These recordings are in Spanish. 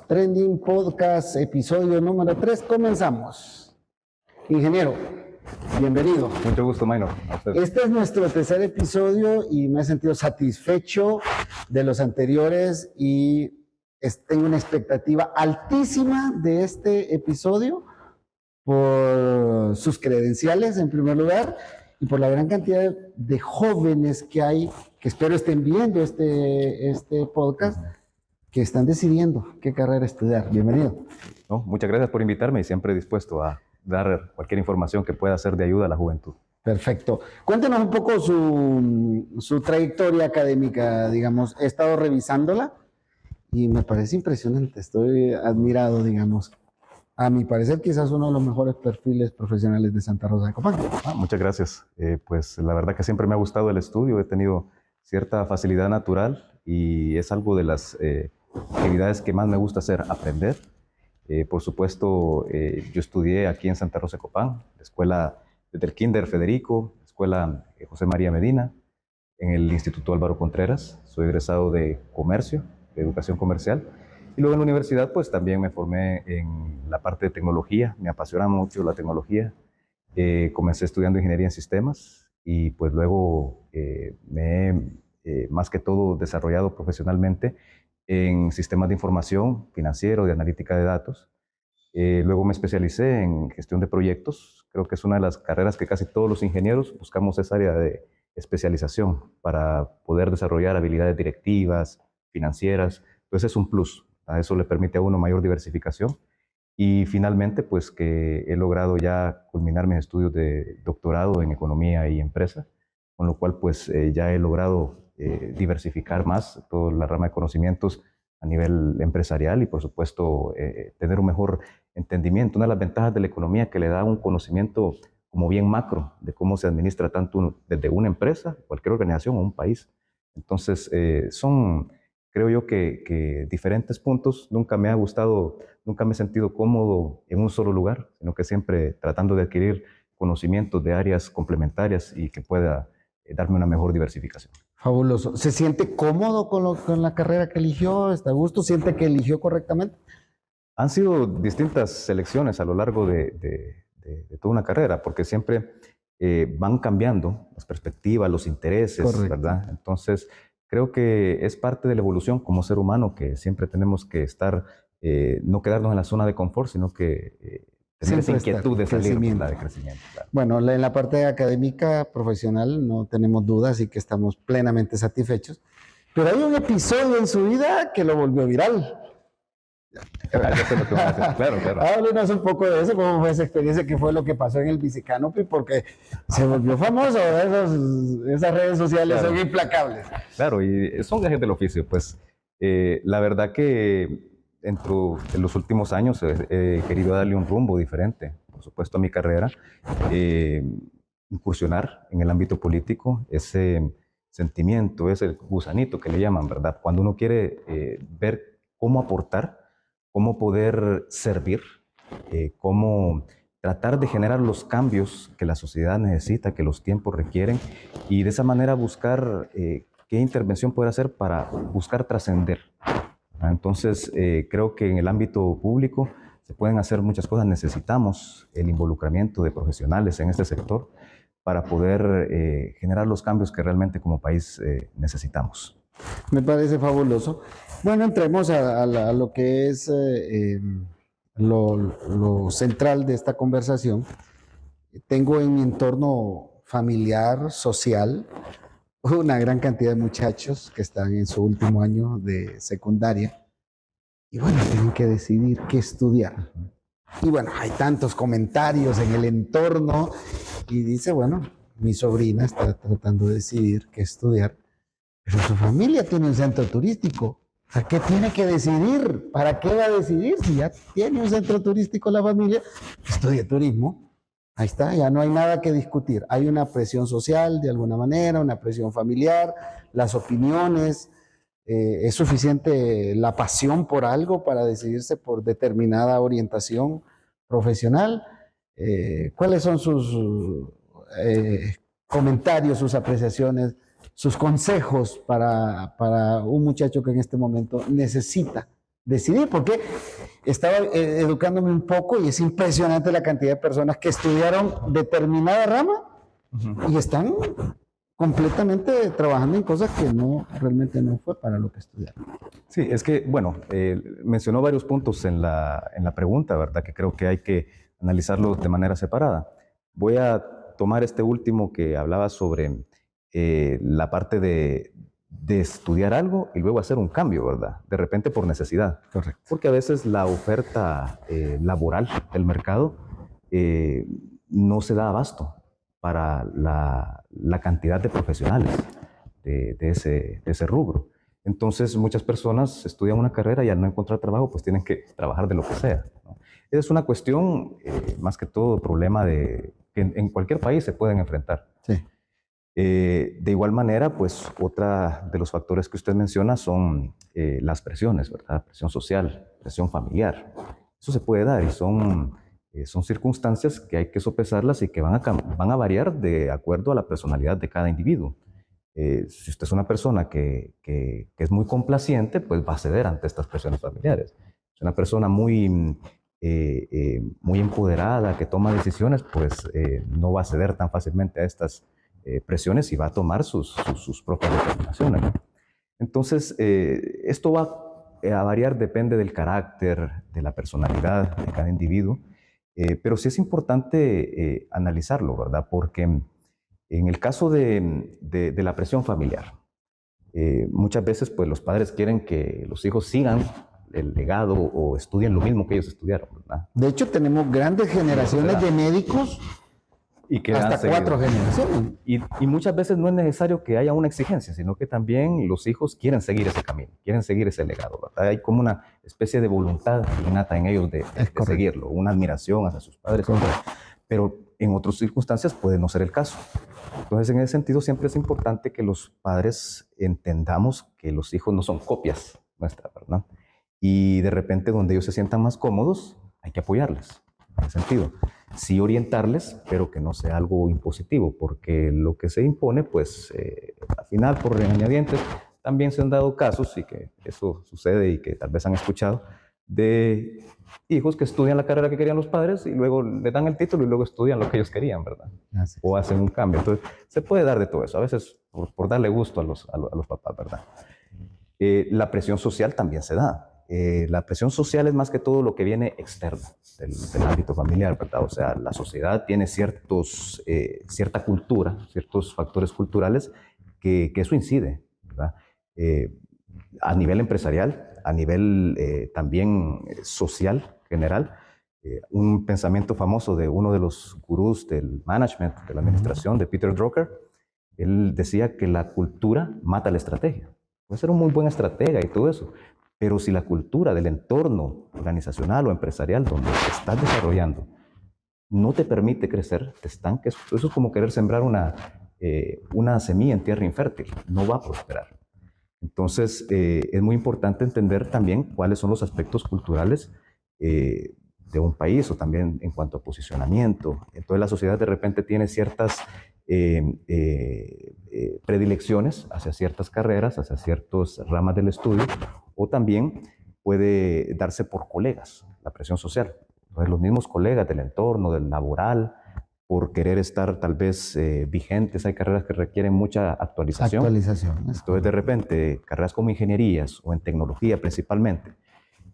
Trending Podcast, episodio número 3. Comenzamos. Ingeniero, bienvenido. Mucho gusto, Maynor. Este es nuestro tercer episodio y me he sentido satisfecho de los anteriores y tengo una expectativa altísima de este episodio por sus credenciales en primer lugar y por la gran cantidad de jóvenes que hay, que espero estén viendo este podcast, que están decidiendo qué carrera estudiar. Bienvenido. No, muchas gracias por invitarme y siempre dispuesto a dar cualquier información que pueda ser de ayuda a la juventud. Perfecto. Cuéntenos un poco su trayectoria académica, digamos. He estado revisándola y me parece impresionante. Estoy admirado, digamos. A mi parecer, quizás uno de los mejores perfiles profesionales de Santa Rosa de Copán. Muchas gracias. Pues la verdad que siempre me ha gustado el estudio. He tenido cierta facilidad natural y es algo de las actividades que más me gusta hacer, aprender. Por supuesto, yo estudié aquí en Santa Rosa de Copán, la escuela desde el Kinder Federico, la escuela José María Medina, en el Instituto Álvaro Contreras. Soy egresado de Comercio, de Educación Comercial. Y luego en la universidad, pues también me formé en la parte de tecnología. Me apasiona mucho la tecnología. Comencé estudiando ingeniería en sistemas y pues luego me he más que todo desarrollado profesionalmente en sistemas de información, financiero, de analítica de datos. Luego me especialicé en gestión de proyectos. Creo que es una de las carreras que casi todos los ingenieros buscamos esa área de especialización para poder desarrollar habilidades directivas, financieras. Entonces es un plus. A eso le permite a uno mayor diversificación. Y finalmente, pues que he logrado ya culminar mis estudios de doctorado en economía y empresa, con lo cual pues ya he logrado diversificar más toda la rama de conocimientos a nivel empresarial y por supuesto tener un mejor entendimiento. Una de las ventajas de la economía que le da un conocimiento como bien macro de cómo se administra tanto desde una empresa, cualquier organización o un país. Entonces creo yo que diferentes puntos. Nunca me ha gustado, nunca me he sentido cómodo en un solo lugar, sino que siempre tratando de adquirir conocimientos de áreas complementarias y que pueda darme una mejor diversificación. Fabuloso. ¿Se siente cómodo con la carrera que eligió? ¿Está a gusto? ¿Siente que eligió correctamente? Han sido distintas selecciones a lo largo de toda una carrera, porque siempre van cambiando las perspectivas, los intereses, correcto, ¿verdad? Entonces, creo que es parte de la evolución como ser humano que siempre tenemos que estar, no quedarnos en la zona de confort, sino que tener esa inquietud de salir de crecimiento. Claro. Bueno, en la parte académica, profesional, no tenemos dudas y que estamos plenamente satisfechos. Pero hay un episodio en su vida que lo volvió viral. Claro. Háblenos un poco de eso, cómo fue esa experiencia, qué fue lo que pasó en el Bicicanopy, porque se volvió famoso, esas redes sociales son implacables. Claro, y son gajes del oficio, pues la verdad que en los últimos años he querido darle un rumbo diferente, por supuesto, a mi carrera, incursionar en el ámbito político, ese sentimiento, ese gusanito que le llaman, ¿verdad? Cuando uno quiere ver cómo aportar, cómo poder servir, cómo tratar de generar los cambios que la sociedad necesita, que los tiempos requieren, y de esa manera buscar qué intervención poder hacer para buscar trascender. Entonces, creo que en el ámbito público se pueden hacer muchas cosas. Necesitamos el involucramiento de profesionales en este sector para poder generar los cambios que realmente como país necesitamos. Me parece fabuloso. Bueno, entremos a lo que es lo central de esta conversación. Tengo en mi entorno familiar, social, una gran cantidad de muchachos que están en su último año de secundaria y bueno, tienen que decidir qué estudiar. Y bueno, hay tantos comentarios en el entorno y dice, bueno, mi sobrina está tratando de decidir qué estudiar, pero su familia tiene un centro turístico. O sea, ¿qué tiene que decidir? ¿Para qué va a decidir? Si ya tiene un centro turístico la familia, estudia turismo. Ahí está, ya no hay nada que discutir. Hay una presión social de alguna manera, una presión familiar, las opiniones. ¿Es suficiente la pasión por algo para decidirse por determinada orientación profesional? ¿Cuáles son sus comentarios, sus apreciaciones, sus consejos para un muchacho que en este momento necesita decidir, porque estaba educándome un poco y es impresionante la cantidad de personas que estudiaron determinada rama y están completamente trabajando en cosas que no, realmente no fue para lo que estudiaron. Sí, es que, bueno, mencionó varios puntos en la pregunta, ¿verdad? Que creo que hay que analizarlo de manera separada. Voy a tomar este último que hablaba sobre la parte de estudiar algo y luego hacer un cambio, ¿verdad? De repente por necesidad. Correcto. Porque a veces la oferta laboral del mercado no se da abasto para la cantidad de profesionales de ese rubro. Entonces, muchas personas estudian una carrera y al no encontrar trabajo, pues tienen que trabajar de lo que sea, ¿no? Es una cuestión, más que todo, problema que en cualquier país se pueden enfrentar. Sí. De igual manera, pues otra de los factores que usted menciona son las presiones, ¿verdad? Presión social, presión familiar. Eso se puede dar y son circunstancias que hay que sopesarlas y que van a variar de acuerdo a la personalidad de cada individuo. Si usted es una persona que es muy complaciente, pues va a ceder ante estas presiones familiares. Si es una persona muy empoderada, que toma decisiones, pues no va a ceder tan fácilmente a estas presiones y va a tomar sus propias determinaciones, ¿no? Entonces, esto va a variar, depende del carácter, de la personalidad de cada individuo, pero sí es importante analizarlo, ¿verdad? Porque en el caso de la presión familiar, muchas veces pues los padres quieren que los hijos sigan el legado o estudien lo mismo que ellos estudiaron, ¿verdad? De hecho, tenemos grandes generaciones de médicos Y que hasta 4 generaciones. Y muchas veces no es necesario que haya una exigencia, sino que también los hijos quieren seguir ese camino, quieren seguir ese legado, ¿verdad? Hay como una especie de voluntad innata en ellos de seguirlo, una admiración hacia sus padres. Pero en otras circunstancias puede no ser el caso. Entonces, en ese sentido, siempre es importante que los padres entendamos que los hijos no son copias nuestras, ¿verdad? Y de repente, donde ellos se sientan más cómodos, hay que apoyarles, en ese sentido. Sí orientarles, pero que no sea algo impositivo, porque lo que se impone, pues, al final, por regañadientes, también se han dado casos, y que eso sucede y que tal vez han escuchado, de hijos que estudian la carrera que querían los padres y luego le dan el título y luego estudian lo que ellos querían, ¿verdad? O hacen un cambio. Entonces, se puede dar de todo eso, a veces por darle gusto a los papás, ¿verdad? La presión social también se da. La presión social es más que todo lo que viene externo del ámbito familiar, ¿verdad? O sea, la sociedad tiene cierta cultura, ciertos factores culturales que eso incide, ¿verdad? A nivel empresarial, a nivel también social general. Un pensamiento famoso de uno de los gurús del management, de la administración, de Peter Drucker, él decía que la cultura mata la estrategia. Puede ser un muy buen estratega y todo eso, pero si la cultura del entorno organizacional o empresarial donde te estás desarrollando no te permite crecer, te estanques, eso es como querer sembrar una semilla en tierra infértil, no va a prosperar. Entonces, es muy importante entender también cuáles son los aspectos culturales de un país o también en cuanto a posicionamiento. Entonces, la sociedad de repente tiene ciertas predilecciones hacia ciertas carreras, hacia ciertas ramas del estudio, o también puede darse por colegas, la presión social. Entonces, los mismos colegas del entorno, del laboral, por querer estar tal vez vigentes. Hay carreras que requieren mucha actualización. Entonces, de repente, carreras como ingenierías o en tecnología principalmente,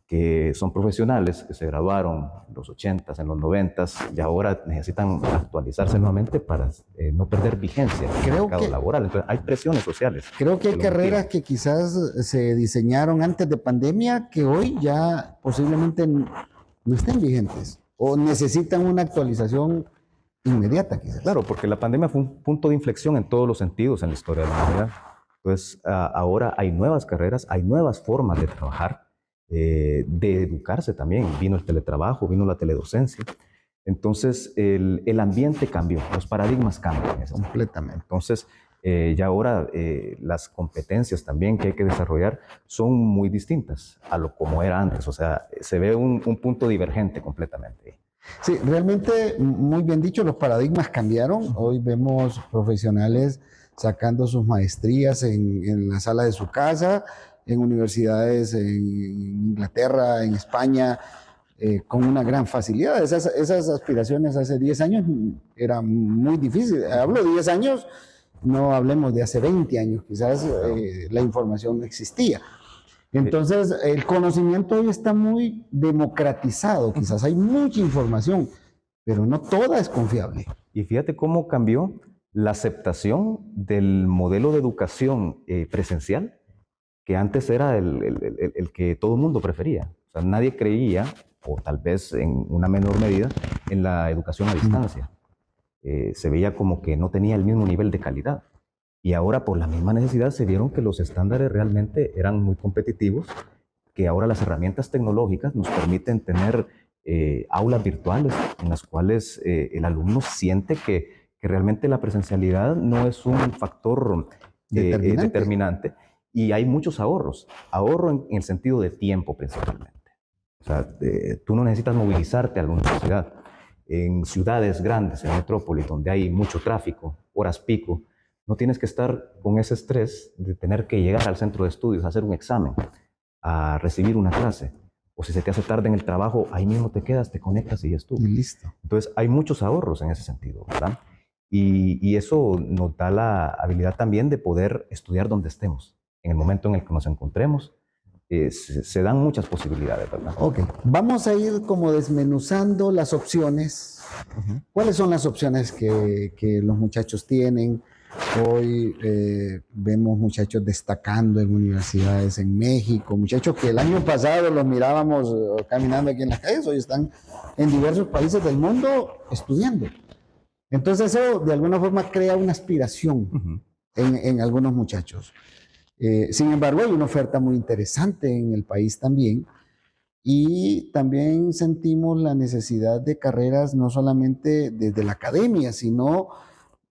que son profesionales que se graduaron en los 80s, en los 90s, y ahora necesitan actualizarse nuevamente para no perder vigencia en el mercado laboral. Entonces, hay presiones sociales. Creo que hay carreras que quizás se diseñaron antes de pandemia que hoy ya posiblemente no estén vigentes o necesitan una actualización inmediata, quizás. Claro, porque la pandemia fue un punto de inflexión en todos los sentidos en la historia de la humanidad. Entonces, ahora hay nuevas carreras, hay nuevas formas de trabajar, de educarse también. Vino el teletrabajo, vino la teledocencia. Entonces, el ambiente cambió, los paradigmas cambian. Completamente. Entonces, ya ahora las competencias también que hay que desarrollar son muy distintas a lo como era antes. O sea, se ve un punto divergente completamente. Sí, realmente, muy bien dicho, los paradigmas cambiaron. Hoy vemos profesionales sacando sus maestrías en la sala de su casa, en universidades en Inglaterra, en España, con una gran facilidad. Esas aspiraciones hace 10 años era muy difícil. Hablo de 10 años, no hablemos de hace 20 años, quizás la información no existía. Entonces, el conocimiento hoy está muy democratizado, quizás hay mucha información, pero no toda es confiable. Y fíjate cómo cambió la aceptación del modelo de educación presencial, que antes era el que todo el mundo prefería. O sea, nadie creía, o tal vez en una menor medida, en la educación a distancia. Se veía como que no tenía el mismo nivel de calidad. Y ahora, por la misma necesidad, se vieron que los estándares realmente eran muy competitivos, que ahora las herramientas tecnológicas nos permiten tener aulas virtuales en las cuales el alumno siente que realmente la presencialidad no es un factor determinante. Y hay muchos ahorros. Ahorro en el sentido de tiempo principalmente. O sea, tú no necesitas movilizarte a la universidad. En ciudades grandes, en metrópolis, donde hay mucho tráfico, horas pico, no tienes que estar con ese estrés de tener que llegar al centro de estudios, a hacer un examen, a recibir una clase. O si se te hace tarde en el trabajo, ahí mismo te quedas, te conectas y ya estuvo. Y listo. Entonces, hay muchos ahorros en ese sentido, ¿verdad? Y eso nos da la habilidad también de poder estudiar donde estemos. En el momento en el que nos encontremos, se dan muchas posibilidades, ¿verdad? Ok, vamos a ir como desmenuzando las opciones. ¿Cuáles son las opciones que los muchachos tienen? Hoy vemos muchachos destacando en universidades en México, muchachos que el año pasado los mirábamos caminando aquí en las calles, hoy están en diversos países del mundo estudiando. Entonces eso de alguna forma crea una aspiración en algunos muchachos. Sin embargo, hay una oferta muy interesante en el país también y también sentimos la necesidad de carreras no solamente desde la academia, sino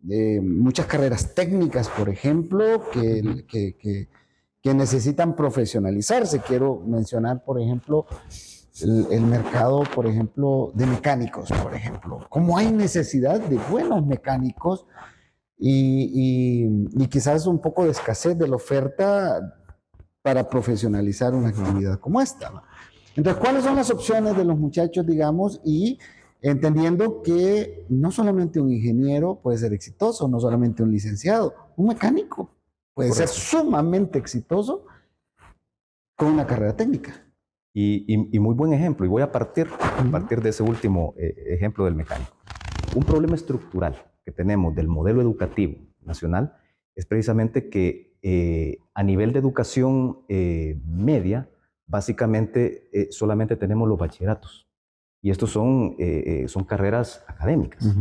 muchas carreras técnicas, por ejemplo, que necesitan profesionalizarse. Quiero mencionar, por ejemplo, el mercado, por ejemplo, de mecánicos, por ejemplo. ¿Cómo hay necesidad de buenos mecánicos? Y quizás un poco de escasez de la oferta para profesionalizar una actividad como esta. Entonces, ¿cuáles son las opciones de los muchachos, digamos? Y entendiendo que no solamente un ingeniero puede ser exitoso, no solamente un licenciado, un mecánico puede ser sumamente exitoso con una carrera técnica. Y muy buen ejemplo, y voy a partir de ese último ejemplo del mecánico. Un problema estructural que tenemos del modelo educativo nacional es precisamente que a nivel de educación media, básicamente solamente tenemos los bachilleratos. Y estos son carreras académicas.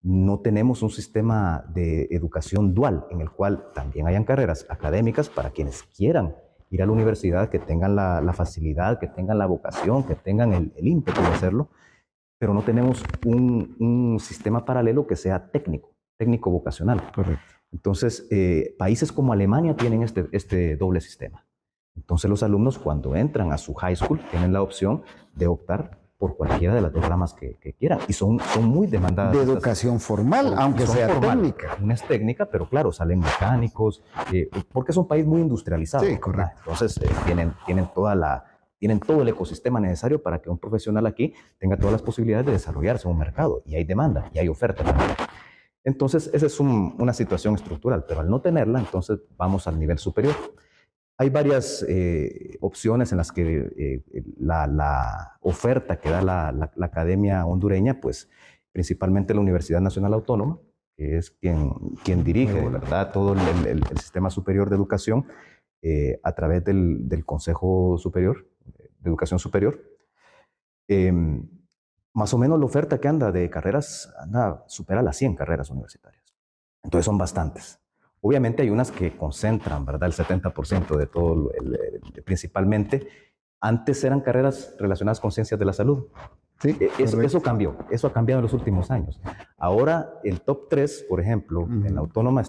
No tenemos un sistema de educación dual en el cual también hayan carreras académicas para quienes quieran ir a la universidad, que tengan la facilidad, que tengan la vocación, que tengan el ímpetu de hacerlo, pero no tenemos un sistema paralelo que sea técnico vocacional. Correcto. Entonces, países como Alemania tienen este doble sistema. Entonces, los alumnos cuando entran a su high school tienen la opción de optar por cualquiera de las dos ramas que quieran. Y son muy demandadas. De educación formal, aunque sea técnica. Una es técnica, pero claro, salen mecánicos, porque es un país muy industrializado. Sí, correcto. Entonces, tienen todo el ecosistema necesario para que un profesional aquí tenga todas las posibilidades de desarrollarse en un mercado. Y hay demanda, y hay oferta también. Entonces, esa es una situación estructural, pero al no tenerla, entonces vamos al nivel superior. Hay varias opciones en las que la oferta que da la Academia Hondureña, pues principalmente la Universidad Nacional Autónoma, que es quien dirige, de verdad, todo el sistema superior de educación a través del Consejo Superior de Educación Superior. Más o menos la oferta que anda de carreras supera las 100 carreras universitarias. Entonces son bastantes. Obviamente hay unas que concentran, ¿verdad? El 70% de todo, principalmente. Antes eran carreras relacionadas con ciencias de la salud. Sí, eso cambió, eso ha cambiado en los últimos años. Ahora el top 3, por ejemplo, en la autónoma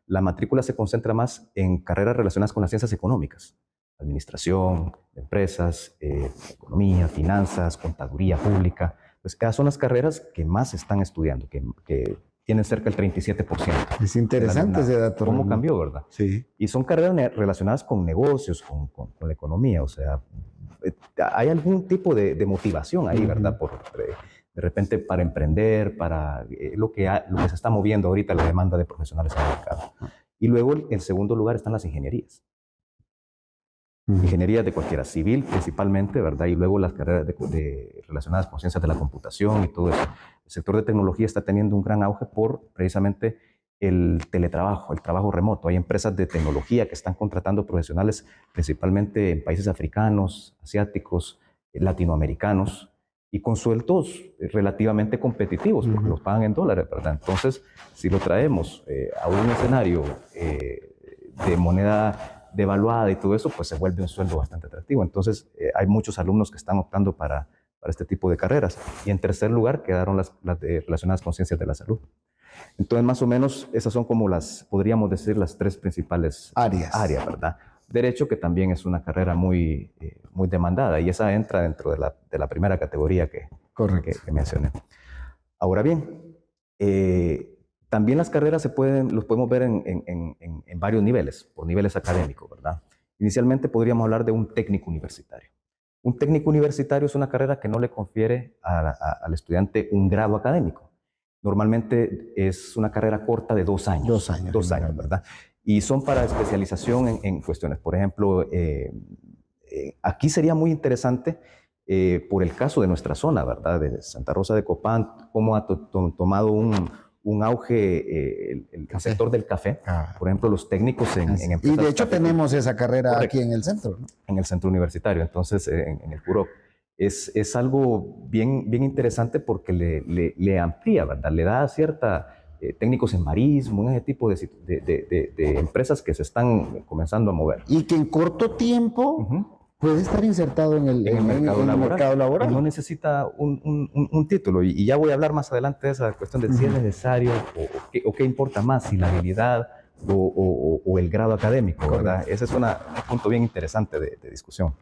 la matrícula se concentra más en carreras relacionadas con las ciencias económicas. Administración, empresas, economía, finanzas, contaduría pública. Pues esas son las carreras que más se están estudiando, que tienen cerca del 37%. Es interesante ese dato. ¿Cómo cambió, verdad? Sí. Y son carreras relacionadas con negocios, con la economía, o sea, hay algún tipo de motivación ahí, ¿verdad? De repente para emprender, para lo que se está moviendo ahorita, la demanda de profesionales en el mercado. Y luego, en segundo lugar, están las ingenierías. Ingenierías de cualquiera, civil principalmente, ¿verdad? Y luego las carreras relacionadas con ciencias de la computación y todo eso. El sector de tecnología está teniendo un gran auge por precisamente el teletrabajo, el trabajo remoto. Hay empresas de tecnología que están contratando profesionales principalmente en países africanos, asiáticos, latinoamericanos, y con sueldos relativamente competitivos, porque los pagan en dólares, ¿verdad? Entonces, si lo traemos a un escenario de moneda devaluada y todo eso, pues se vuelve un sueldo bastante atractivo. Entonces, hay muchos alumnos que están optando para este tipo de carreras. Y en tercer lugar quedaron las relacionadas con ciencias de la salud. Entonces, más o menos, esas son como podríamos decir, las tres principales áreas, ¿verdad? Derecho, que también es una carrera muy demandada, y esa entra dentro de la primera categoría que mencioné. Ahora bien, también las carreras los podemos ver en varios niveles, por niveles académicos, ¿verdad? Inicialmente podríamos hablar de un técnico universitario. Un técnico universitario es una carrera que no le confiere al estudiante un grado académico. Normalmente es una carrera corta de 2 años. 2 años. 2 años, ¿verdad? Y son para especialización en cuestiones. Por ejemplo, aquí sería muy interesante, por el caso de nuestra zona, ¿verdad? De Santa Rosa de Copán, cómo ha tomado un auge el sector del café. Por ejemplo, los técnicos en empresas. Y de hecho tenemos esa carrera aquí en el centro, ¿no? En el centro universitario, entonces en el CUROC. Es algo bien interesante porque le amplía, ¿verdad? Le da cierta técnicos en marismo, ese tipo de empresas que se están comenzando a mover. Y que en corto tiempo puede estar insertado en el mercado laboral. Y no necesita un título. Y ya voy a hablar más adelante de esa cuestión de si es necesario o qué importa más, si la habilidad o el grado académico, ¿verdad? Ese es un punto bien interesante de discusión.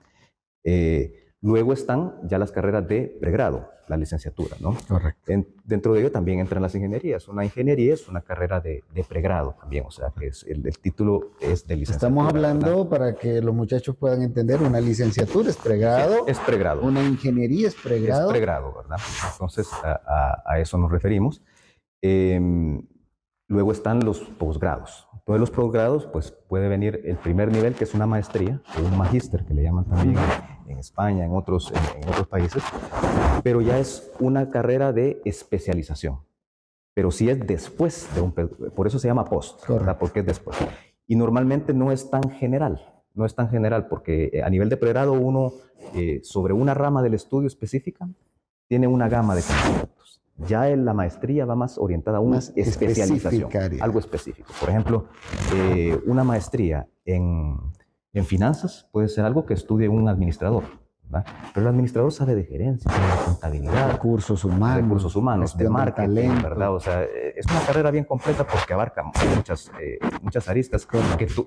Luego están ya las carreras de pregrado, la licenciatura, ¿no? Correcto. Dentro de ello también entran las ingenierías. Una ingeniería es una carrera de pregrado también, o sea, que el título es de licenciatura. Estamos hablando, ¿verdad? Para que los muchachos puedan entender, una licenciatura es pregrado. Es pregrado. Una ingeniería es pregrado. Es pregrado, ¿verdad? Entonces, a eso nos referimos. Luego están los posgrados. Todos los posgrados, pues puede venir el primer nivel, que es una maestría, o un magíster, que le llaman también en España, en otros países, pero ya es una carrera de especialización. Pero sí es después por eso se llama post, ¿verdad? Porque es después. Y normalmente no es tan general, porque a nivel de pregrado uno, sobre una rama del estudio específica, tiene una gama de conocimientos. Ya en la maestría va más orientada a una especialización, algo específico. Por ejemplo, una maestría en finanzas puede ser algo que estudie un administrador, ¿verdad? Pero el administrador sabe de gerencia, sabe de contabilidad, recursos humanos, de marketing, ¿verdad? O sea, es una carrera bien completa porque abarca muchas aristas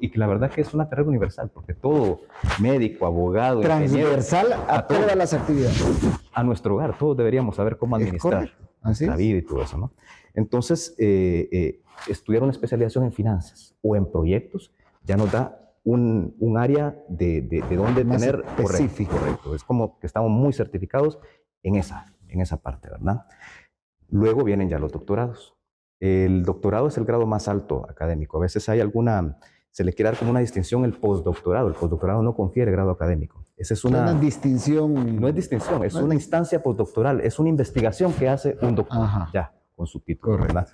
y que la verdad que es una carrera universal, porque todo médico, abogado, transversal a todas las actividades. A nuestro hogar, todos deberíamos saber cómo administrar la vida y todo eso, ¿no? Entonces, estudiar una especialización en finanzas o en proyectos ya nos da un área de donde más tener específico. Correcto. Es como que estamos muy certificados en esa parte, ¿verdad? Luego vienen ya los doctorados. El doctorado es el grado más alto académico. A veces se le quiere dar como una distinción el postdoctorado. El postdoctorado no confiere grado académico. Esa es una distinción. No es distinción, es una instancia postdoctoral, es una investigación que hace un doctor, ya, con su título, ¿verdad?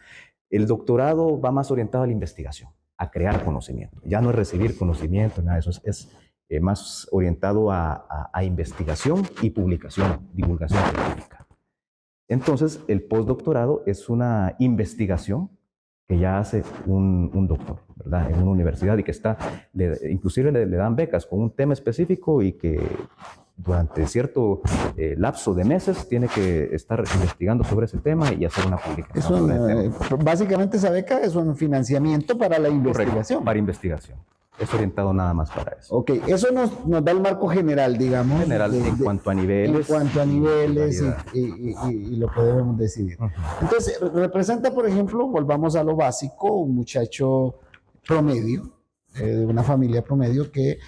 El doctorado va más orientado a la investigación, a crear conocimiento. Ya no es recibir conocimiento, nada de eso, es más orientado a investigación y publicación, divulgación científica. Entonces, el postdoctorado es una investigación que ya hace un doctor, ¿verdad? En una universidad y que inclusive le dan becas con un tema específico y que durante cierto lapso de meses tiene que estar investigando sobre ese tema y hacer una publicación. Básicamente esa beca es un financiamiento para la investigación. Correcto, para investigación. es orientado nada más para eso. Ok, eso nos da el marco general, digamos. General, en cuanto a niveles. En cuanto a niveles y lo que debemos decidir. Entonces, representa, por ejemplo, volvamos a lo básico, un muchacho promedio, de una familia promedio que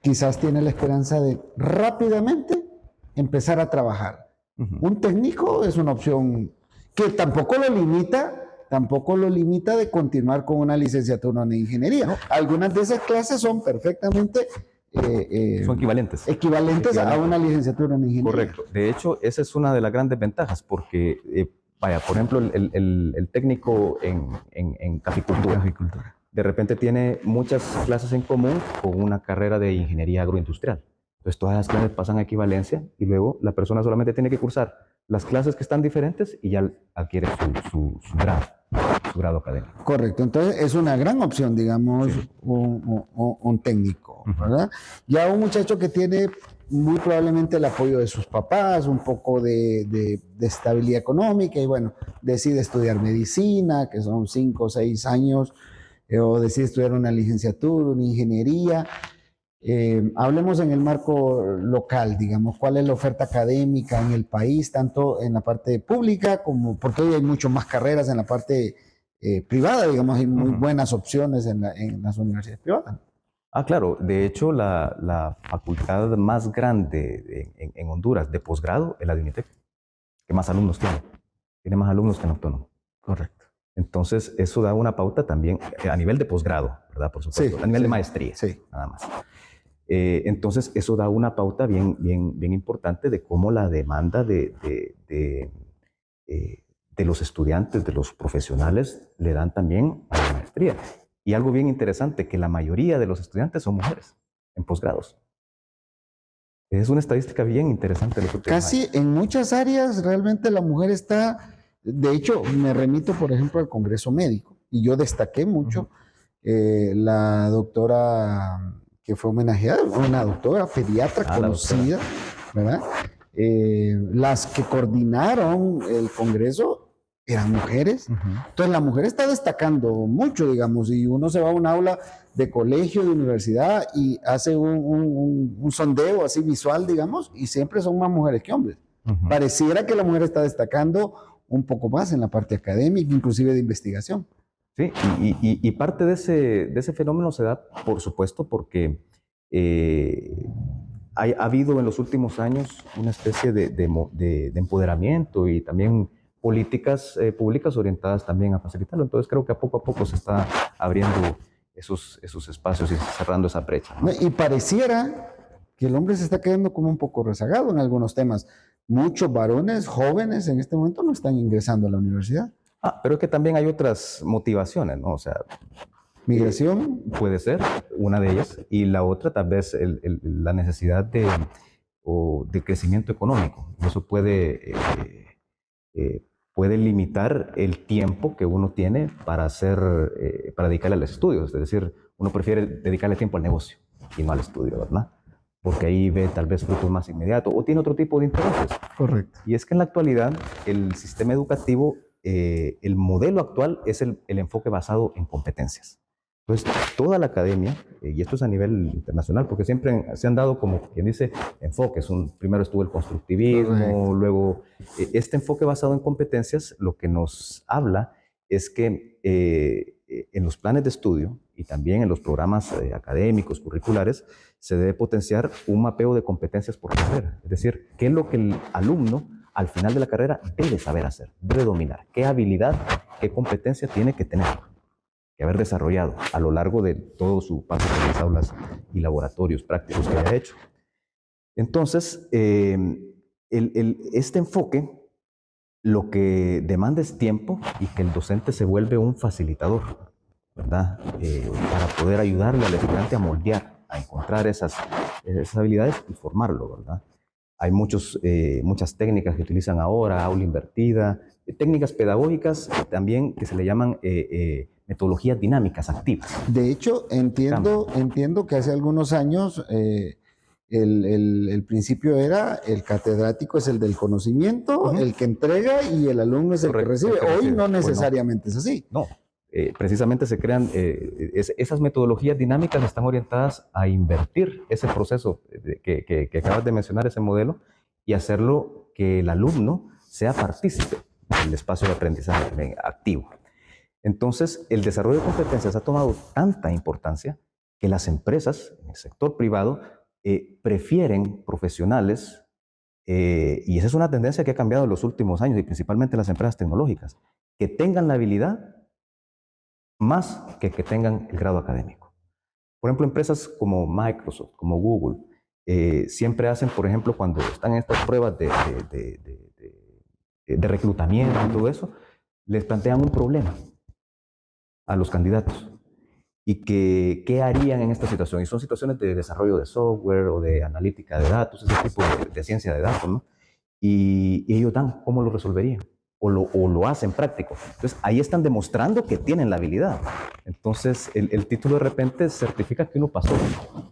quizás tiene la esperanza de rápidamente empezar a trabajar. Un técnico es una opción que tampoco lo limita de continuar con una licenciatura en ingeniería. ¿No? Algunas de esas clases son perfectamente son equivalentes. Equivalentes a una licenciatura en ingeniería. Correcto. De hecho, esa es una de las grandes ventajas porque, vaya, por ejemplo, el técnico en caficultura, de repente tiene muchas clases en común con una carrera de ingeniería agroindustrial. Entonces, todas las clases pasan a equivalencia y luego la persona solamente tiene que cursar las clases que están diferentes y ya adquiere su grado académico. Correcto, entonces es una gran opción, digamos, sí. un técnico, ¿verdad? Ya un muchacho que tiene muy probablemente el apoyo de sus papás, un poco de estabilidad económica y bueno, decide estudiar medicina, que son 5 o 6 años, o decide estudiar una licenciatura, una ingeniería. Hablemos en el marco local, digamos, cuál es la oferta académica en el país, tanto en la parte pública como, porque hoy hay mucho más carreras en la parte privada, digamos, hay muy buenas opciones en las universidades privadas. Ah, claro, de hecho la facultad más grande en Honduras de posgrado es la de UNITEC, que más alumnos tiene más alumnos que en autónomo. Correcto. Entonces eso da una pauta también a nivel de posgrado, ¿verdad? Por supuesto, sí, a nivel sí, de maestría, sí. Nada más. Entonces, eso da una pauta bien importante de cómo la demanda de los estudiantes, de los profesionales, le dan también a la maestría. Y algo bien interesante, que la mayoría de los estudiantes son mujeres en posgrados. Es una estadística bien interesante. Casi en muchas áreas realmente la mujer está, de hecho, me remito, por ejemplo, al Congreso Médico, y yo destaqué mucho la doctora que fue homenajeada, una doctora pediatra conocida, ¿verdad? Las que coordinaron el Congreso eran mujeres. Entonces la mujer está destacando mucho, digamos, y uno se va a un aula de colegio, de universidad y hace un sondeo así visual, digamos, y siempre son más mujeres que hombres. Pareciera que la mujer está destacando un poco más en la parte académica, inclusive de investigación. Sí, y parte de ese fenómeno se da, por supuesto, porque ha habido en los últimos años una especie de empoderamiento y también políticas públicas orientadas también a facilitarlo. Entonces creo que a poco se está abriendo esos espacios y cerrando esa brecha, ¿no? Y pareciera que el hombre se está quedando como un poco rezagado en algunos temas. Muchos varones jóvenes en este momento no están ingresando a la universidad. Pero es que también hay otras motivaciones, ¿no? O sea, migración puede ser una de ellas, y la otra tal vez la necesidad de crecimiento económico. Eso puede limitar el tiempo que uno tiene para dedicarle a los estudios. Es decir, uno prefiere dedicarle tiempo al negocio y no al estudio, ¿verdad? Porque ahí ve tal vez frutos más inmediatos o tiene otro tipo de intereses. Correcto. Y es que en la actualidad el sistema educativo, el modelo actual es el enfoque basado en competencias. Entonces, toda la academia, y esto es a nivel internacional, porque siempre se han dado como quien dice enfoques. Primero estuvo el constructivismo, luego este enfoque basado en competencias, lo que nos habla es que en los planes de estudio y también en los programas académicos, curriculares, se debe potenciar un mapeo de competencias por carrera. Es decir, qué es lo que el alumno al final de la carrera debe saber hacer, debe dominar, qué habilidad, qué competencia tiene que tener, que haber desarrollado a lo largo de todo su paso por las aulas y laboratorios prácticos que haya hecho. Entonces, este enfoque lo que demanda es tiempo y que el docente se vuelve un facilitador, ¿verdad? Para poder ayudarle al estudiante a moldear, a encontrar esas habilidades y formarlo, ¿verdad? Hay muchas técnicas que utilizan ahora, aula invertida, técnicas pedagógicas también que se le llaman metodologías dinámicas activas. De hecho, entiendo que hace algunos años el principio era el catedrático es el del conocimiento, el que entrega y el alumno es el que recibe. Hoy no necesariamente es así. No, precisamente se crean, esas metodologías dinámicas están orientadas a invertir ese proceso que acabas de mencionar, ese modelo, y hacerlo que el alumno sea partícipe del espacio de aprendizaje activo. Entonces, el desarrollo de competencias ha tomado tanta importancia que las empresas en el sector privado prefieren profesionales, y esa es una tendencia que ha cambiado en los últimos años, y principalmente las empresas tecnológicas, que tengan la habilidad más que tengan el grado académico. Por ejemplo, empresas como Microsoft, como Google, siempre hacen, por ejemplo, cuando están en estas pruebas de reclutamiento y todo eso, les plantean un problema a los candidatos y qué harían en esta situación. Y son situaciones de desarrollo de software o de analítica de datos, ese tipo de ciencia de datos, ¿no? Y ellos dan cómo lo resolverían o lo hacen práctico. Entonces, ahí están demostrando que tienen la habilidad. Entonces, el título de repente certifica que uno pasó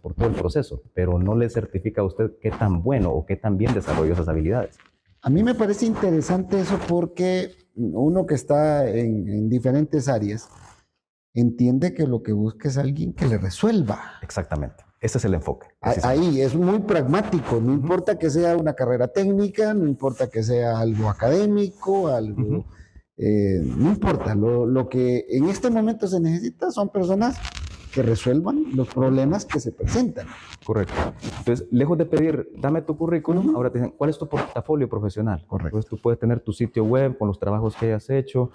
por todo el proceso, pero no le certifica a usted qué tan bueno o qué tan bien desarrolló esas habilidades. A mí me parece interesante eso porque uno que está en diferentes áreas entiende que lo que busca es alguien que le resuelva. Exactamente. Ese es el enfoque. Ahí es muy pragmático, no importa que sea una carrera técnica, no importa que sea algo académico, algo, no importa. Lo que en este momento se necesita son personas que resuelvan los problemas que se presentan. Correcto. Entonces, lejos de pedir, dame tu currículum, ahora te dicen, ¿cuál es tu portafolio profesional? Correcto. Entonces, tú puedes tener tu sitio web con los trabajos que hayas hecho,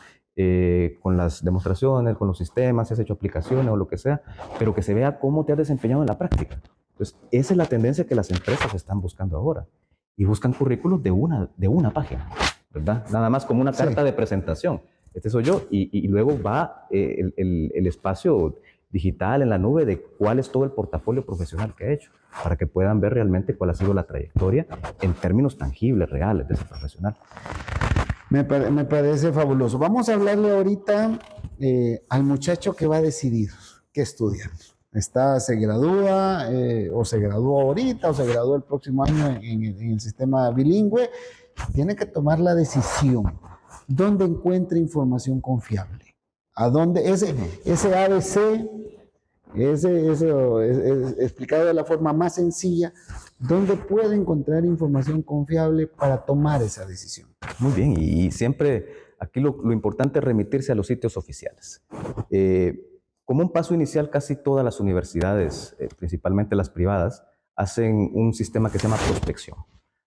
con las demostraciones, con los sistemas, si has hecho aplicaciones o lo que sea, pero que se vea cómo te has desempeñado en la práctica. Entonces, esa es la tendencia que las empresas están buscando ahora. Y buscan currículos de una página, ¿verdad? Nada más como una carta de presentación. Este soy yo, y luego va el espacio digital en la nube de cuál es todo el portafolio profesional que ha hecho, para que puedan ver realmente cuál ha sido la trayectoria en términos tangibles, reales de ese profesional. Me parece fabuloso. Vamos a hablarle ahorita al muchacho que va a decidir qué estudiar. Se gradúa o se graduó ahorita o se gradúa el próximo año en el sistema bilingüe. Tiene que tomar la decisión. ¿Dónde encuentra información confiable? ¿A dónde? Ese ABC, explicado de la forma más sencilla, ¿dónde puede encontrar información confiable para tomar esa decisión? Muy bien, y siempre aquí lo importante es remitirse a los sitios oficiales. Como un paso inicial, casi todas las universidades, principalmente las privadas, hacen un sistema que se llama prospección.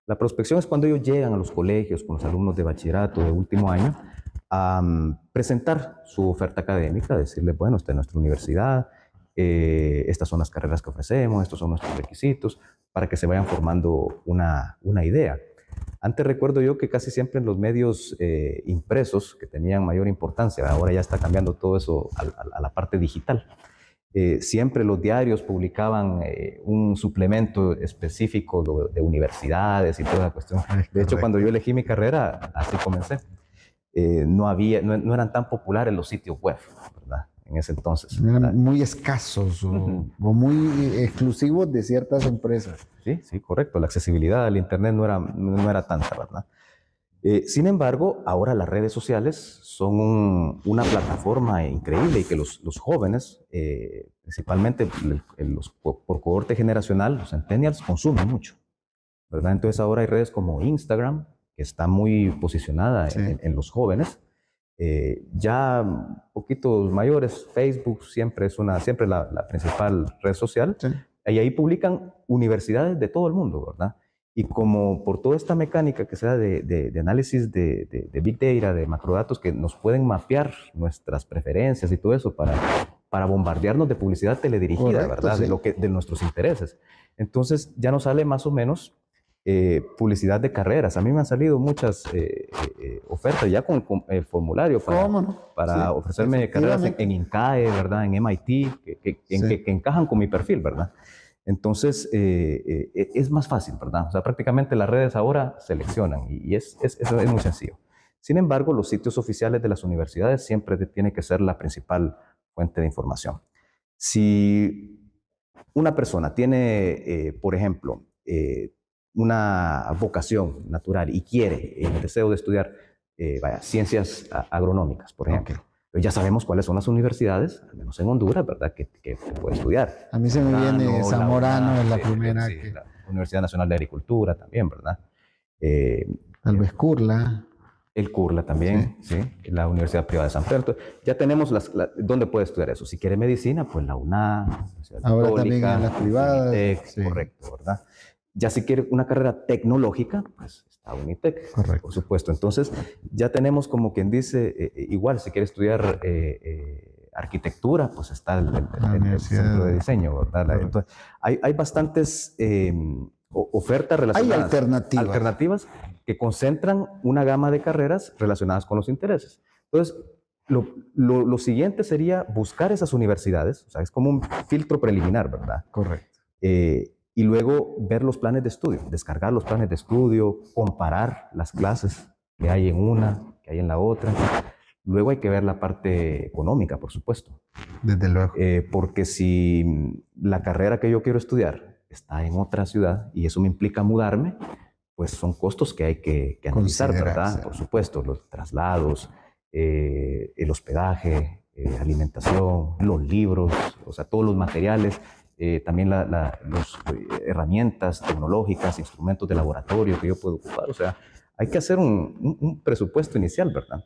La prospección es cuando ellos llegan a los colegios con los alumnos de bachillerato de último año a presentar su oferta académica, decirles, bueno, esta es nuestra universidad, estas son las carreras que ofrecemos, estos son nuestros requisitos, para que se vayan formando una idea. Antes recuerdo yo que casi siempre en los medios impresos, que tenían mayor importancia, ahora ya está cambiando todo eso a la parte digital. Siempre los diarios publicaban un suplemento específico de universidades y toda la cuestión. De hecho, cuando yo elegí mi carrera, así comencé. No eran tan populares los sitios web, ¿verdad? En ese entonces. Eran muy escasos o muy exclusivos de ciertas empresas. Sí, correcto. La accesibilidad al Internet no era tanta, ¿verdad? Sin embargo, ahora las redes sociales son una plataforma increíble y que los jóvenes, principalmente por cohorte generacional, los centennials, consumen mucho, ¿verdad? Entonces ahora hay redes como Instagram, que está muy posicionada en los jóvenes. Ya poquitos mayores, Facebook siempre es la principal red social. Sí. Y ahí publican universidades de todo el mundo, ¿verdad? Y como por toda esta mecánica que se da de análisis de Big Data, de macrodatos, que nos pueden mapear nuestras preferencias y todo eso para bombardearnos de publicidad teledirigida, correcto, ¿verdad? Sí. De nuestros intereses. Entonces ya nos sale más o menos publicidad de carreras. A mí me han salido muchas ofertas ya con el formulario para ofrecerme carreras en INCAE, ¿verdad? En MIT, que encajan con mi perfil, ¿verdad? Entonces, es más fácil, ¿verdad? O sea, prácticamente las redes ahora seleccionan y eso es muy sencillo. Sin embargo, los sitios oficiales de las universidades siempre tienen que ser la principal fuente de información. Si una persona tiene, por ejemplo, una vocación natural y quiere el deseo de estudiar ciencias agronómicas, por ejemplo. Pero ya sabemos cuáles son las universidades, al menos en Honduras, ¿verdad?, que puede estudiar. A mí se me viene La Zamorano, UNA, es la sí, primera sí, que... la Universidad Nacional de Agricultura también, ¿verdad? Eh, Tal vez Curla. el CURLA Sí. también, ¿sí? La Universidad Privada de San Pedro. Entonces, ya tenemos dónde puede estudiar eso. Si quiere medicina, pues la UNA, la Universidad Ahora también en Católica, las privadas. UNITEC, Sí, correcto, ¿verdad? Ya si quiere una carrera tecnológica, pues está UNITEC, correcto. por supuesto. Entonces, ya tenemos como quien dice, igual, si quiere estudiar arquitectura, pues está el centro de diseño, ¿verdad? Entonces, hay bastantes ofertas relacionadas. Hay alternativas. Alternativas que concentran una gama de carreras relacionadas con los intereses. Entonces, lo siguiente sería buscar esas universidades, o sea, es como un filtro preliminar, ¿verdad? Correcto. Y luego ver los planes de estudio, descargar los planes de estudio, comparar las clases que hay en una, que hay en la otra. Luego hay que ver la parte económica, por supuesto. Desde luego. Porque si la carrera que yo quiero estudiar está en otra ciudad y eso me implica mudarme, pues son costos que hay que analizar, ¿verdad? Por supuesto, los traslados, el hospedaje, alimentación, los libros, o sea, todos los materiales, también las herramientas tecnológicas, instrumentos de laboratorio que yo puedo ocupar. O sea, hay que hacer un presupuesto inicial, ¿verdad?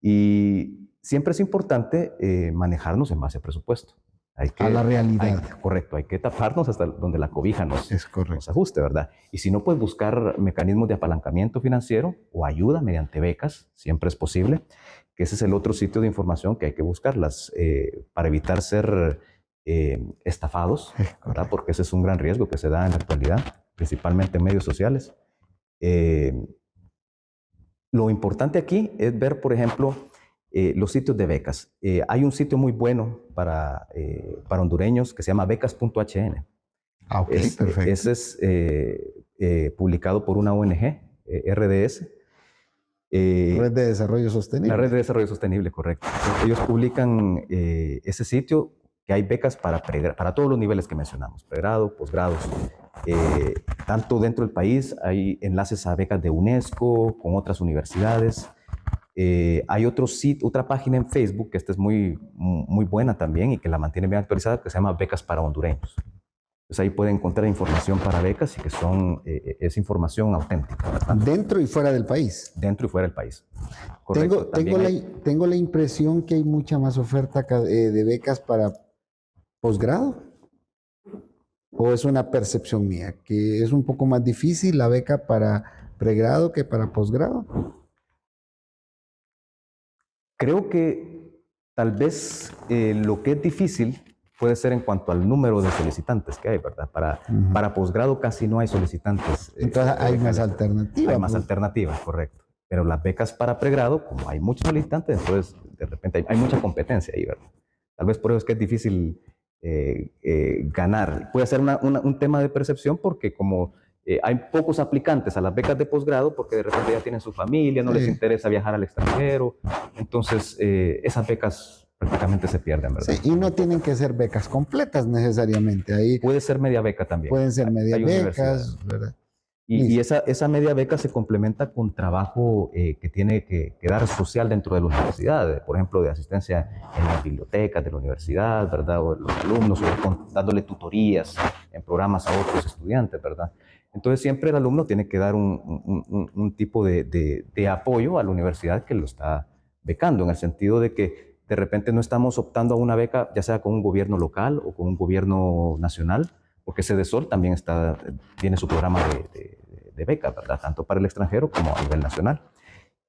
Y siempre es importante manejarnos en base a presupuesto. A la realidad. Correcto, hay que taparnos hasta donde la cobija nos ajuste, ¿verdad? Y si no, pues buscar mecanismos de apalancamiento financiero o ayuda mediante becas, siempre es posible, que ese es el otro sitio de información que hay que buscarlas para evitar ser estafados, ¿verdad? Porque ese es un gran riesgo que se da en la actualidad, principalmente en medios sociales. Lo importante aquí es ver, por ejemplo, los sitios de becas. Hay un sitio muy bueno para hondureños que se llama becas.hn. Ah, ok, perfecto. Ese es publicado por una ONG, RDS. Red de Desarrollo Sostenible. La Red de Desarrollo Sostenible, correcto. Ellos publican ese sitio que hay becas para todos los niveles que mencionamos, pregrado, posgrados. Tanto dentro del país hay enlaces a becas de UNESCO con otras universidades. Hay otra página en Facebook, que esta es muy buena también y que la mantiene bien actualizada, que se llama Becas para Hondureños. Entonces ahí pueden encontrar información para becas y que es información auténtica, ¿verdad? Dentro y fuera del país. Dentro y fuera del país. Correcto. Tengo la impresión que hay mucha más oferta de becas para posgrado. ¿O es una percepción mía? ¿Que es un poco más difícil la beca para pregrado que para posgrado? Creo que tal vez lo que es difícil puede ser en cuanto al número de solicitantes que hay, ¿verdad? Para posgrado casi no hay solicitantes. Entonces hay más alternativas. Hay más alternativas, correcto. Pero las becas para pregrado, como hay muchos solicitantes, entonces de repente hay mucha competencia ahí, ¿verdad? Tal vez por eso es que es difícil ganar. Puede ser un tema de percepción porque como hay pocos aplicantes a las becas de posgrado porque de repente ya tienen su familia, no les interesa viajar al extranjero, entonces esas becas prácticamente se pierden, ¿verdad? Sí, y no tienen que ser becas completas necesariamente. Ahí puede ser media beca también. Pueden ser media becas, ¿verdad? Y esa media beca se complementa con trabajo que tiene que dar social dentro de la universidad, por ejemplo, de asistencia en las bibliotecas de la universidad, ¿verdad? O los alumnos, dándole tutorías en programas a otros estudiantes, ¿verdad? Entonces siempre el alumno tiene que dar un tipo de apoyo a la universidad que lo está becando, en el sentido de que de repente no estamos optando a una beca, ya sea con un gobierno local o con un gobierno nacional, porque CEDESOL también tiene su programa de becas, ¿verdad? Tanto para el extranjero como a nivel nacional.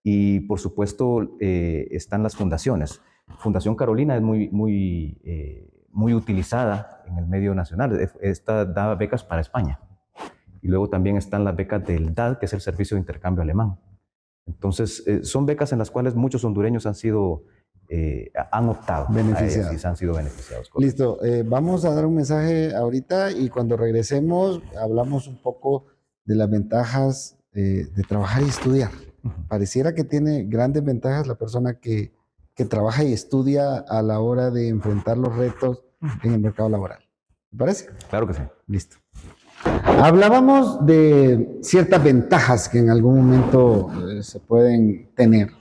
Y por supuesto están las fundaciones. Fundación Carolina es muy utilizada en el medio nacional. Esta da becas para España. Y luego también están las becas del DAD, que es el Servicio de Intercambio Alemán. Entonces, son becas en las cuales muchos hondureños han optado beneficiados. A ellas y han sido beneficiados. Listo, vamos a dar un mensaje ahorita y cuando regresemos hablamos un poco de las ventajas de trabajar y estudiar. Pareciera que tiene grandes ventajas la persona que trabaja y estudia a la hora de enfrentar los retos en el mercado laboral. ¿Te parece? Claro que sí. Listo. Hablábamos de ciertas ventajas que en algún momento se pueden tener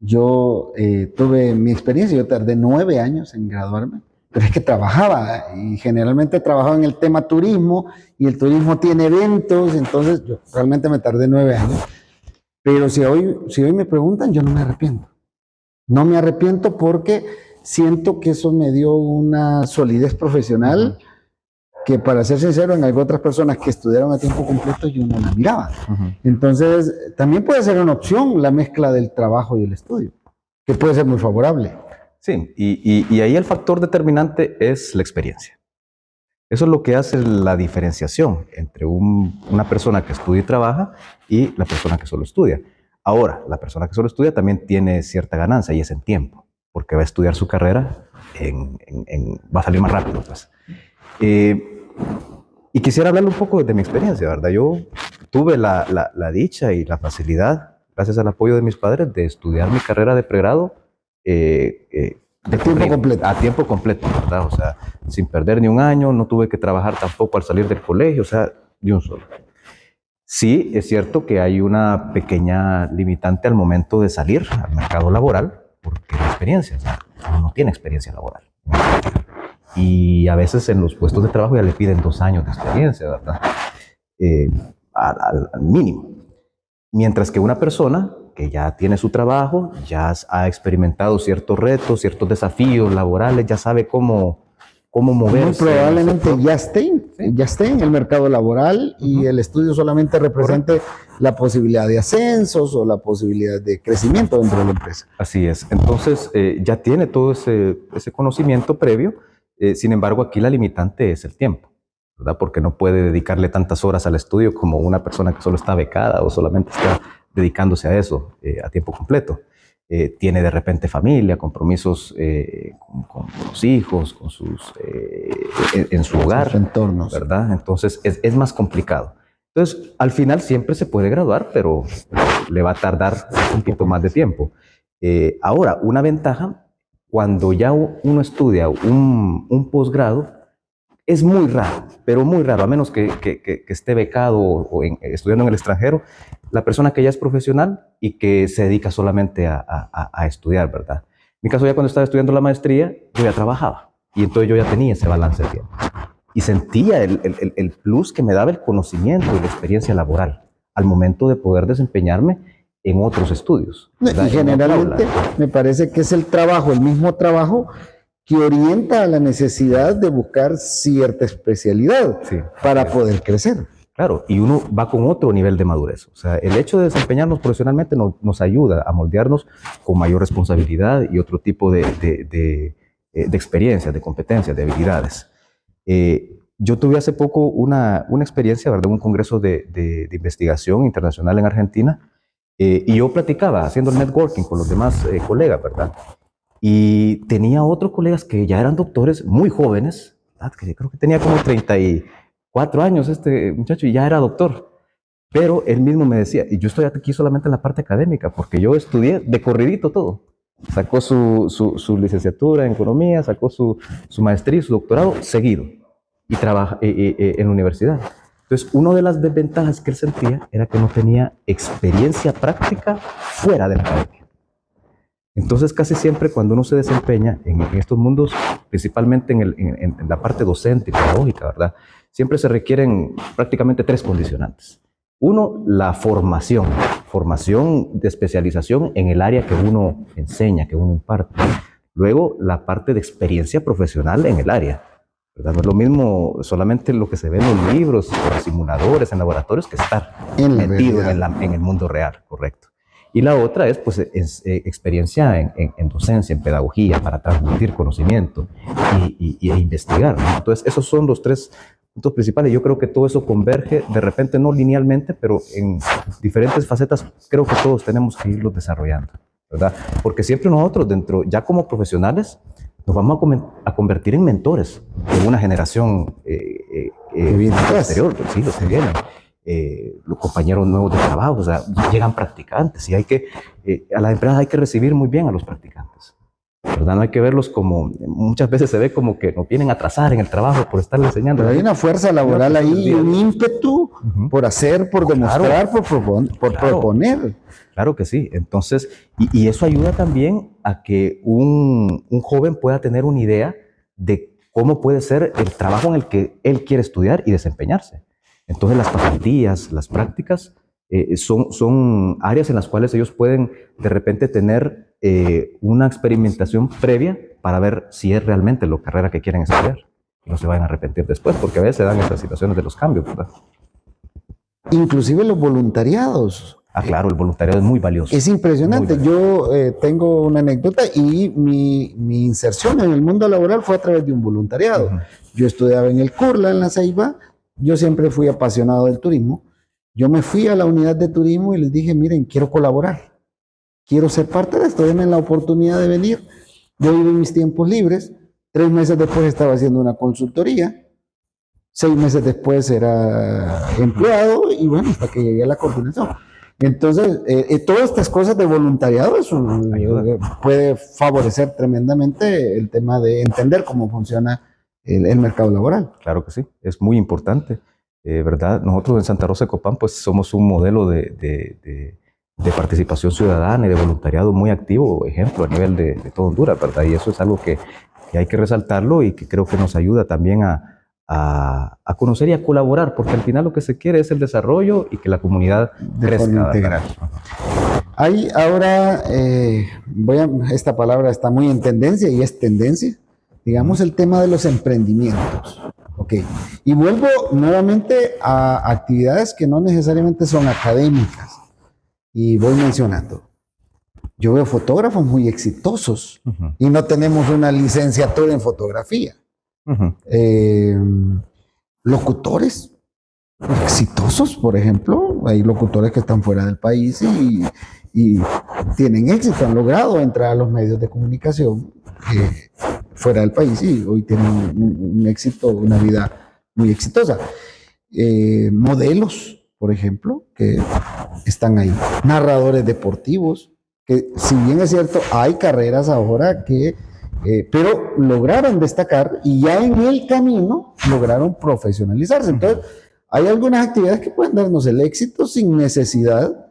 Yo tuve mi experiencia, yo tardé 9 años en graduarme, pero es que trabajaba y generalmente trabajaba en el tema turismo y el turismo tiene eventos, entonces yo realmente me tardé 9 años. Pero si hoy me preguntan, yo no me arrepiento. No me arrepiento porque siento que eso me dio una solidez profesional que, para ser sincero, en algunas otras personas que estudiaron a tiempo completo yo no la miraba. Entonces, también puede ser una opción la mezcla del trabajo y el estudio, que puede ser muy favorable. Sí, y ahí el factor determinante es la experiencia. Eso es lo que hace la diferenciación entre una persona que estudia y trabaja y la persona que solo estudia. Ahora, la persona que solo estudia también tiene cierta ganancia y es en tiempo, porque va a estudiar su carrera, va a salir más rápido, pues. Y quisiera hablarle un poco de mi experiencia, ¿verdad? Yo tuve la dicha y la facilidad, gracias al apoyo de mis padres, de estudiar mi carrera de pregrado De tiempo completo. a tiempo completo, ¿verdad? O sea, sin perder ni un año, no tuve que trabajar tampoco al salir del colegio, o sea, de un solo. Sí, es cierto que hay una pequeña limitante al momento de salir al mercado laboral, porque la experiencia, o sea, uno no tiene experiencia laboral. Y a veces en los puestos de trabajo ya le piden 2 años de experiencia, ¿verdad? Eh, al mínimo. Mientras que una persona que ya tiene su trabajo, ya ha experimentado ciertos retos, ciertos desafíos laborales, ya sabe cómo Muy moverse. probablemente ya esté en el mercado laboral y el estudio solamente represente la posibilidad de ascensos o la posibilidad de crecimiento dentro de la empresa. Así es. Entonces, ya tiene todo ese conocimiento previo. Sin embargo, aquí la limitante es el tiempo, ¿verdad? Porque no puede dedicarle tantas horas al estudio como una persona que solo está becada o solamente está dedicándose a eso a tiempo completo. Tiene de repente familia, compromisos con los hijos, en su hogar, sus entornos, ¿verdad? Entonces es más complicado. Entonces, al final siempre se puede graduar, pero le va a tardar un poquito más de tiempo. Ahora, una ventaja, cuando ya uno estudia un posgrado, es muy raro, pero muy raro, a menos que esté becado o estudiando en el extranjero, la persona que ya es profesional y que se dedica solamente a estudiar, ¿verdad? En mi caso, ya cuando estaba estudiando la maestría, yo ya trabajaba y entonces yo ya tenía ese balance de tiempo. Y sentía el plus que me daba el conocimiento y la experiencia laboral al momento de poder desempeñarme en otros estudios, ¿verdad? Y generalmente me parece que es el trabajo, el mismo trabajo, que orienta a la necesidad de buscar cierta especialidad para poder crecer. Claro, y uno va con otro nivel de madurez. O sea, el hecho de desempeñarnos profesionalmente nos ayuda a moldearnos con mayor responsabilidad y otro tipo de experiencias, de competencias, de habilidades. Yo tuve hace poco una experiencia, ¿verdad? Un congreso de investigación internacional en Argentina, y yo platicaba haciendo el networking con los demás colegas, ¿verdad? Y tenía otros colegas que ya eran doctores muy jóvenes, ¿verdad? Que creo que tenía como 34 años este muchacho y ya era doctor. Pero él mismo me decía, y yo estoy aquí solamente en la parte académica, porque yo estudié de corridito todo. Sacó su licenciatura en economía, sacó su maestría y su doctorado seguido y trabaja en la universidad. Entonces, una de las desventajas que él sentía era que no tenía experiencia práctica fuera de la academia. Entonces, casi siempre cuando uno se desempeña en estos mundos, principalmente en la parte docente y pedagógica, ¿verdad? Siempre se requieren prácticamente 3 condicionantes. Uno, la formación de especialización en el área que uno enseña, que uno imparte. Luego, la parte de experiencia profesional en el área, ¿verdad? No es lo mismo solamente lo que se ve en los libros, en los simuladores, en laboratorios, que estar metido en el mundo real, correcto. Y la otra es, pues, experiencia en docencia, en pedagogía, para transmitir conocimiento e investigar, ¿no? Entonces, esos son los 3 puntos principales. Yo creo que todo eso converge, de repente no linealmente, pero en diferentes facetas, creo que todos tenemos que irlos desarrollando, ¿verdad? Porque siempre nosotros, ya como profesionales, nos vamos a convertir en mentores de una generación posterior, pues, sí, los que vienen. Los compañeros nuevos de trabajo, o sea, llegan practicantes y a las empresas hay que recibir muy bien a los practicantes. ¿verdad? No hay que verlos como, muchas veces se ve como que nos vienen a atrasar en el trabajo por estarle enseñando. Pero hay una fuerza laboral ahí, un ímpetu por hacer, por demostrar, por proponer. Claro que sí. Entonces, y eso ayuda también a que un joven pueda tener una idea de cómo puede ser el trabajo en el que él quiere estudiar y desempeñarse. Entonces, las pasantías, las prácticas, son áreas en las cuales ellos pueden de repente tener una experimentación previa para ver si es realmente la carrera que quieren estudiar. Y no se vayan a arrepentir después, porque a veces se dan esas situaciones de los cambios, ¿verdad? Inclusive los voluntariados. Ah, claro, el voluntariado es muy valioso. Es impresionante. Yo tengo una anécdota y mi inserción en el mundo laboral fue a través de un voluntariado. Yo estudiaba en el Curla, en La Ceiba. Yo siempre fui apasionado del turismo. Yo me fui a la unidad de turismo y les dije, miren, quiero colaborar. Quiero ser parte de esto. Denme la oportunidad de venir. Yo vivo en mis tiempos libres. 3 meses después estaba haciendo una consultoría. 6 meses después era empleado y bueno, hasta que llegué a la coordinación. Entonces, todas estas cosas de voluntariado, eso puede favorecer tremendamente el tema de entender cómo funciona el mercado laboral. Claro que sí, es muy importante, ¿verdad? Nosotros en Santa Rosa de Copán, pues somos un modelo de participación ciudadana y de voluntariado muy activo, ejemplo, a nivel de todo Honduras, ¿verdad? Y eso es algo que hay que resaltarlo y que creo que nos ayuda también a conocer y a colaborar, porque al final lo que se quiere es el desarrollo y que la comunidad crezca. Integral. Hay ahora, esta palabra está muy en tendencia y es tendencia, digamos, el tema de los emprendimientos. Okay. Y vuelvo nuevamente a actividades que no necesariamente son académicas y voy mencionando. Yo veo fotógrafos muy exitosos y no tenemos una licenciatura en fotografía. Locutores exitosos, por ejemplo, hay locutores que están fuera del país y tienen éxito, han logrado entrar a los medios de comunicación fuera del país y hoy tienen un éxito, una vida muy exitosa. Modelos, por ejemplo, que están ahí, narradores deportivos, que si bien es cierto, hay carreras ahora que pero lograron destacar y ya en el camino lograron profesionalizarse. Entonces, hay algunas actividades que pueden darnos el éxito sin necesidad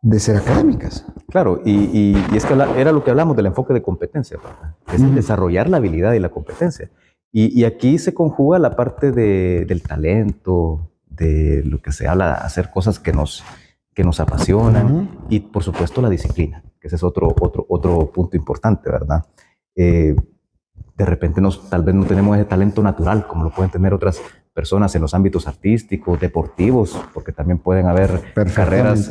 de ser académicas. Claro, y es que era lo que hablamos del enfoque de competencia, ¿verdad? Es desarrollar la habilidad y la competencia. Y aquí se conjuga la parte del talento, de lo que se habla, hacer cosas que nos apasionan y por supuesto la disciplina, que ese es otro punto importante, ¿verdad? De repente tal vez no tenemos ese talento natural como lo pueden tener otras personas en los ámbitos artísticos, deportivos, porque también pueden haber carreras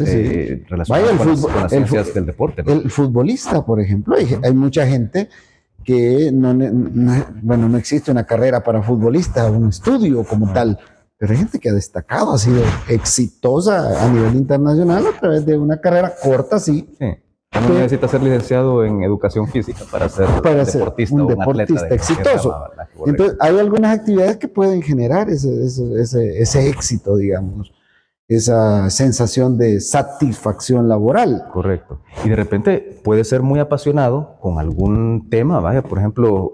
relacionadas con las ciencias del deporte, ¿no? El futbolista, por ejemplo, hay mucha gente que no existe una carrera para futbolista, un estudio como tal, pero hay gente que ha destacado, ha sido exitosa a nivel internacional a través de una carrera corta, sí. No necesita ser licenciado en educación física para ser deportista un o un deportista atleta exitoso. Entonces, hay algunas actividades que pueden generar ese éxito, digamos, esa sensación de satisfacción laboral. Correcto. Y de repente puede ser muy apasionado con algún tema, vaya, por ejemplo,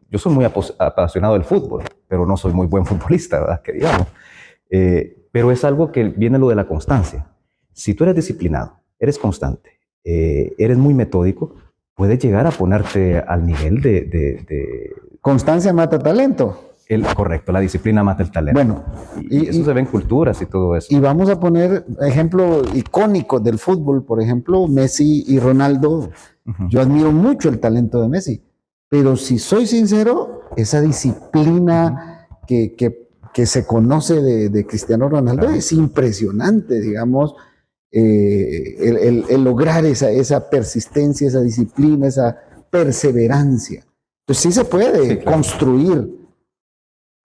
yo soy muy apasionado del fútbol, pero no soy muy buen futbolista, ¿verdad? Que digamos. Pero es algo que viene lo de la constancia. Si tú eres disciplinado, eres constante, eres muy metódico, puedes llegar a ponerte al nivel de... Constancia mata talento. Correcto, la disciplina mata el talento. Bueno, y eso se ve en culturas y todo eso. Y vamos a poner ejemplos icónicos del fútbol, por ejemplo, Messi y Ronaldo. Yo admiro mucho el talento de Messi, pero si soy sincero, esa disciplina que se conoce de Cristiano Ronaldo es impresionante, digamos. El lograr esa persistencia, esa disciplina, esa perseverancia. Pues sí se puede construir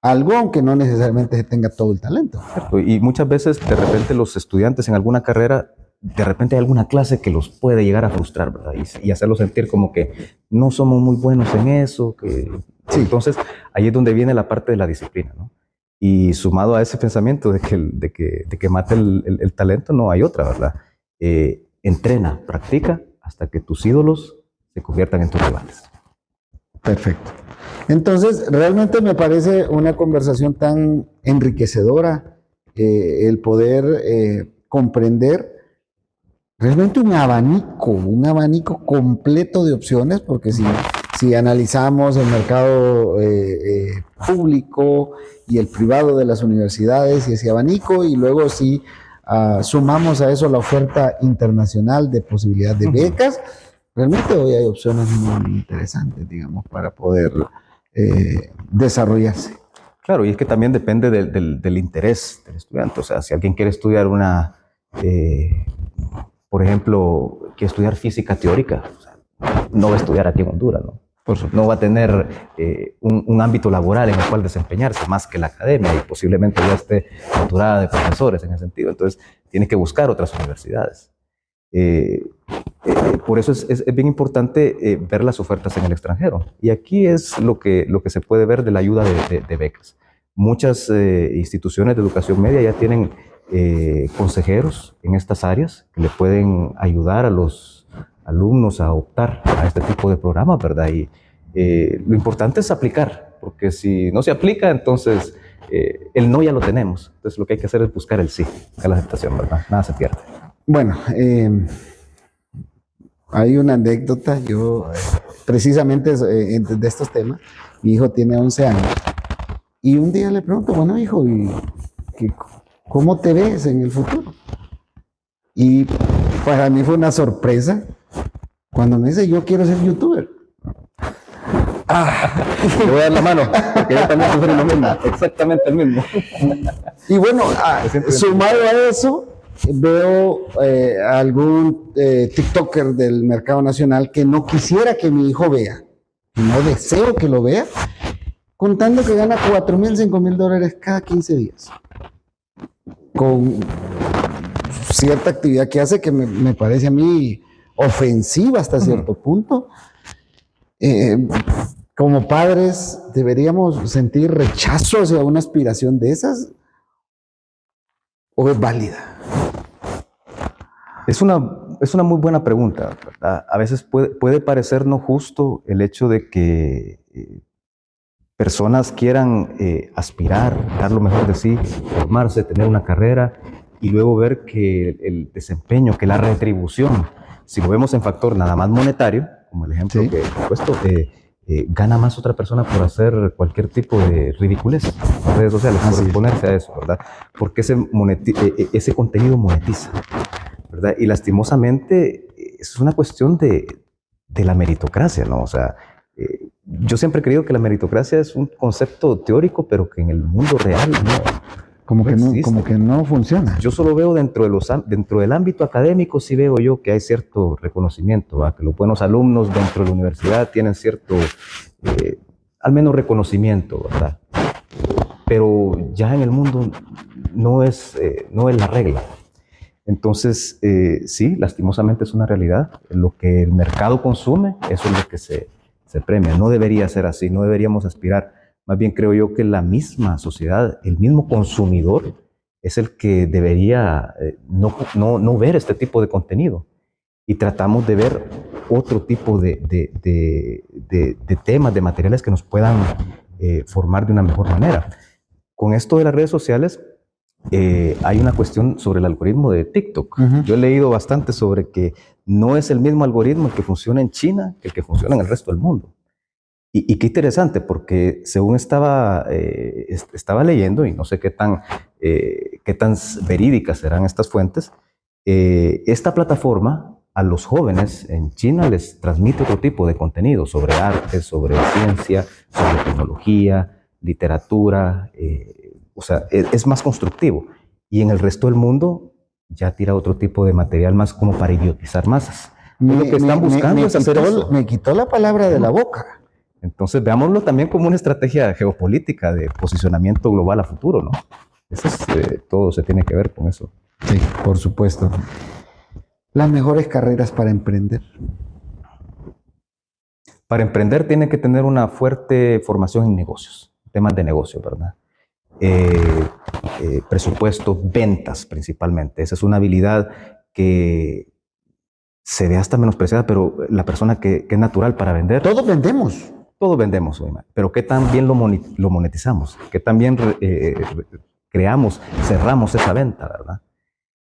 algo, aunque no necesariamente se tenga todo el talento. Cierto. Y muchas veces, de repente, los estudiantes en alguna carrera, de repente hay alguna clase que los puede llegar a frustrar, ¿verdad? Y hacerlos sentir como que no somos muy buenos en eso. Sí. Entonces, ahí es donde viene la parte de la disciplina, ¿no? Y sumado a ese pensamiento de que mate el talento, no hay otra, ¿verdad? Entrena, practica hasta que tus ídolos se conviertan en tus rivales. Perfecto. Entonces, realmente me parece una conversación tan enriquecedora el poder comprender realmente un abanico completo de opciones, porque si analizamos el mercado público y el privado de las universidades y ese abanico, y luego si sumamos a eso la oferta internacional de posibilidad de becas, realmente hoy hay opciones muy interesantes, digamos, para poder desarrollarse. Claro, y es que también depende del interés del estudiante. O sea, si alguien quiere estudiar por ejemplo, quiere estudiar física teórica, o sea, no va a estudiar aquí en Honduras, ¿no? No va a tener un ámbito laboral en el cual desempeñarse más que la academia y posiblemente ya esté saturada de profesores en ese sentido. Entonces, tiene que buscar otras universidades. Por eso es bien importante ver las ofertas en el extranjero. Y aquí es lo que se puede ver de la ayuda de becas. Muchas instituciones de educación media ya tienen consejeros en estas áreas que le pueden ayudar a los alumnos a optar a este tipo de programas, ¿verdad? Y lo importante es aplicar, porque si no se aplica, entonces el no ya lo tenemos. Entonces lo que hay que hacer es buscar el sí, buscar la aceptación, ¿verdad? Nada se pierde. Bueno, hay una anécdota, yo precisamente de estos temas, mi hijo tiene 11 años, y un día le pregunto, bueno hijo, ¿cómo te ves en el futuro? Y para mí fue una sorpresa cuando me dice, yo quiero ser youtuber. Le voy a dar la mano, porque yo también sufrí lo mismo, exactamente el mismo. Y bueno, sumado a eso, veo algún TikToker del mercado nacional que no quisiera que mi hijo vea, no deseo que lo vea, contando que gana 4,000, 5,000 dólares cada 15 días. Con cierta actividad que hace que me parece a mí ofensiva hasta cierto punto. Como padres, ¿deberíamos sentir rechazo hacia una aspiración de esas? ¿O es válida? Es una muy buena pregunta, ¿verdad? A veces puede parecer no justo el hecho de que personas quieran aspirar, dar lo mejor de sí, formarse, tener una carrera y luego ver que el desempeño, que la retribución, si lo vemos en factor nada más monetario, como el ejemplo que he puesto, gana más otra persona por hacer cualquier tipo de ridiculez en redes sociales, por exponerse a eso, ¿verdad? Porque ese contenido monetiza, ¿verdad? Y lastimosamente es una cuestión de la meritocracia, ¿no? O sea, yo siempre he creído que la meritocracia es un concepto teórico, pero que en el mundo real no. Como que no funciona. Yo solo veo dentro del ámbito académico, sí veo yo que hay cierto reconocimiento, ¿verdad? Que los buenos alumnos dentro de la universidad tienen cierto, al menos reconocimiento, ¿verdad? Pero ya en el mundo no es la regla. Entonces, sí, lastimosamente es una realidad. Lo que el mercado consume, eso es lo que se premia. No debería ser así, no deberíamos aspirar. Más bien creo yo que la misma sociedad, el mismo consumidor, es el que debería no ver este tipo de contenido. Y tratamos de ver otro tipo de temas, de materiales que nos puedan formar de una mejor manera. Con esto de las redes sociales, hay una cuestión sobre el algoritmo de TikTok. Yo he leído bastante sobre que no es el mismo algoritmo que funciona en China que el que funciona en el resto del mundo. Y qué interesante, porque según estaba leyendo, y no sé qué tan verídicas serán estas fuentes, esta plataforma a los jóvenes en China les transmite otro tipo de contenido sobre arte, sobre ciencia, sobre tecnología, literatura, o sea, es más constructivo. Y en el resto del mundo ya tira otro tipo de material más como para idiotizar masas. Lo que están buscando es hacer eso. Me quitó la palabra de la boca. Entonces veámoslo también como una estrategia geopolítica de posicionamiento global a futuro, ¿no? Eso todo se tiene que ver con eso. Sí, por supuesto. Las mejores carreras para emprender. Para emprender tiene que tener una fuerte formación en negocios, temas de negocio, ¿verdad? Presupuesto, ventas principalmente. Esa es una habilidad que se ve hasta menospreciada, pero la persona que es natural para vender. Todos vendemos. Todos vendemos, pero ¿qué tan bien lo monetizamos? ¿Qué tan bien creamos, cerramos esa venta, verdad?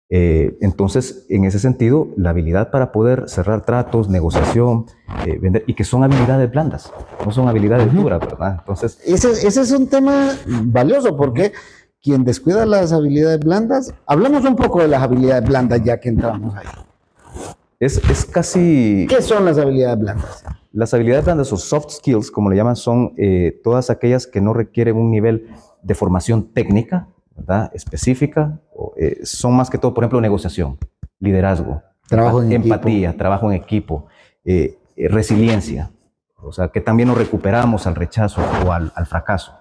Entonces, en ese sentido, la habilidad para poder cerrar tratos, negociación, vender, y que son habilidades blandas, no son habilidades duras, ¿verdad? Entonces, ese es un tema valioso porque quien descuida las habilidades blandas, hablamos un poco de las habilidades blandas ya que entramos ahí. Es casi... ¿Qué son las habilidades blandas? Las habilidades blandas o soft skills, como le llaman, son todas aquellas que no requieren un nivel de formación técnica, ¿verdad? Específica. Son más que todo, por ejemplo, negociación, liderazgo, trabajo en empatía, equipo. Trabajo en equipo, resiliencia, o sea, que también nos recuperamos al rechazo o al fracaso.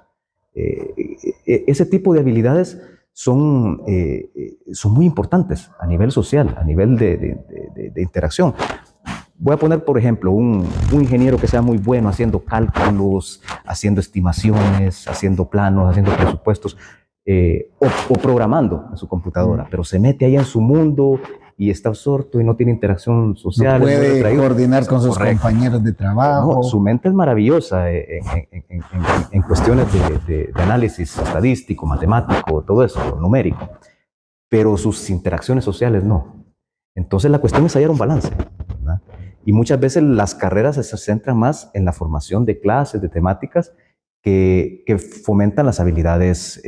Ese tipo de habilidades son muy importantes a nivel social, a nivel de interacción. Voy a poner, por ejemplo, un ingeniero que sea muy bueno haciendo cálculos, haciendo estimaciones, haciendo planos, haciendo presupuestos, o programando en su computadora, pero se mete ahí en su mundo y está absorto y no tiene interacción social. No puede coordinar con sus compañeros de trabajo. No, su mente es maravillosa en cuestiones de análisis estadístico, matemático, todo eso, numérico, pero sus interacciones sociales no. Entonces la cuestión es hallar un balance, ¿verdad? Y muchas veces las carreras se centran más en la formación de clases, de temáticas que fomentan las habilidades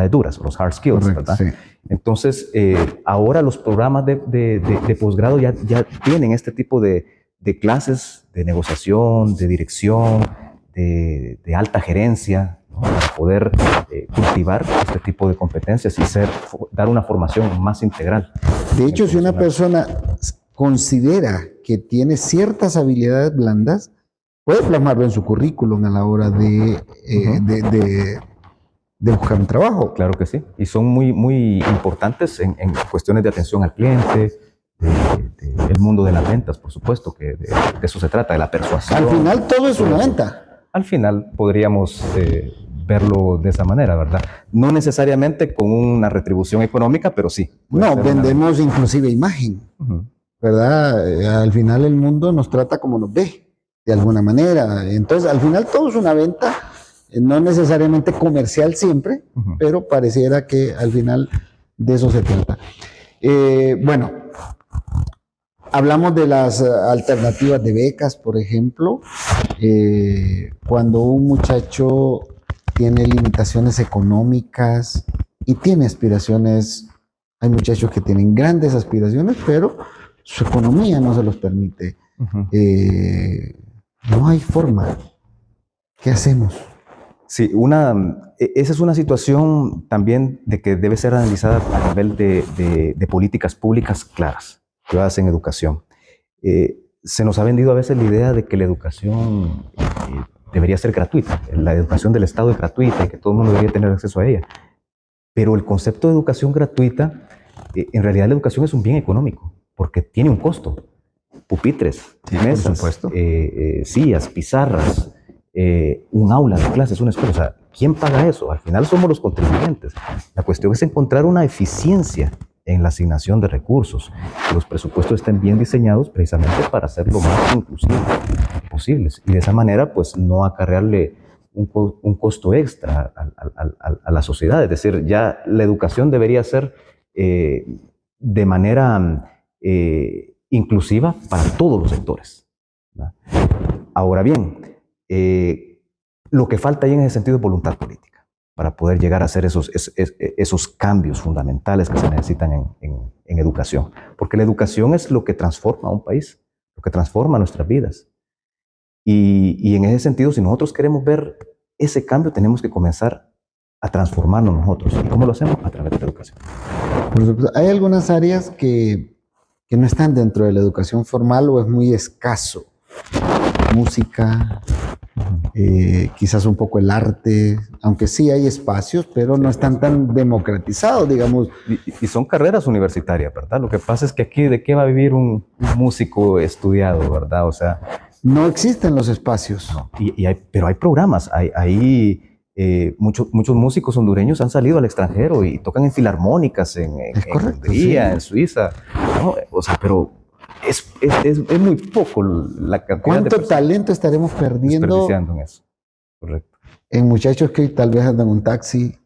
duras, los hard skills. Correcto, ¿verdad? Sí. Entonces, ahora los programas de posgrado ya tienen este tipo de clases de negociación, de dirección, de alta gerencia, ¿no? Para poder cultivar este tipo de competencias y dar una formación más integral. De hecho, si una persona considera que tiene ciertas habilidades blandas, puede plasmarlo en su currículum a la hora de buscar un trabajo. Claro que sí. Y son muy importantes en cuestiones de atención al cliente, el mundo de las ventas, por supuesto, que de eso se trata, de la persuasión. Al final todo es una venta. Al final podríamos verlo de esa manera, ¿verdad? No necesariamente con una retribución económica, pero sí. No, vendemos inclusive imagen, ¿verdad? Al final el mundo nos trata como nos ve, de alguna manera. Entonces, al final todo es una venta, no necesariamente comercial siempre, pero pareciera que al final de eso se trata. Bueno, hablamos de las alternativas de becas, por ejemplo. Cuando un muchacho tiene limitaciones económicas y tiene aspiraciones, hay muchachos que tienen grandes aspiraciones, pero su economía no se los permite. No hay forma. ¿Qué hacemos? Sí, esa es una situación también de que debe ser analizada a nivel de políticas públicas claras, privadas en educación. Se nos ha vendido a veces la idea de que la educación debería ser gratuita, la educación del Estado es gratuita y que todo el mundo debería tener acceso a ella. Pero el concepto de educación gratuita, en realidad la educación es un bien económico, porque tiene un costo. Pupitres, mesas, sillas, pizarras, un aula de clases, una escuela. O sea, ¿quién paga eso? Al final somos los contribuyentes. La cuestión es encontrar una eficiencia en la asignación de recursos, que los presupuestos estén bien diseñados precisamente para ser lo más inclusivos posibles y de esa manera pues no acarrearle un costo extra a la sociedad. Es decir, ya la educación debería ser de manera inclusiva para todos los sectores, ¿verdad? Ahora bien, lo que falta ahí en ese sentido es voluntad política para poder llegar a hacer esos cambios fundamentales que se necesitan en educación. Porque la educación es lo que transforma a un país, lo que transforma nuestras vidas. Y en ese sentido, si nosotros queremos ver ese cambio, tenemos que comenzar a transformarnos nosotros. ¿Y cómo lo hacemos? A través de la educación. Por supuesto, hay algunas áreas que no están dentro de la educación formal o es muy escaso. Música, quizás un poco el arte, aunque sí hay espacios, pero no están tan democratizados, digamos. Y son carreras universitarias, ¿verdad? Lo que pasa es que aquí, ¿de qué va a vivir un músico estudiado, verdad? O sea, no existen los espacios. No, pero hay programas, muchos músicos hondureños han salido al extranjero y tocan en filarmónicas en Hungría, sí, en Suiza, ¿no? O sea, pero es muy poco la cantidad de ¿Cuánto personas talento estaremos perdiendo desperdiciando en eso. Correcto. en muchachos que hoy tal vez andan un taxi,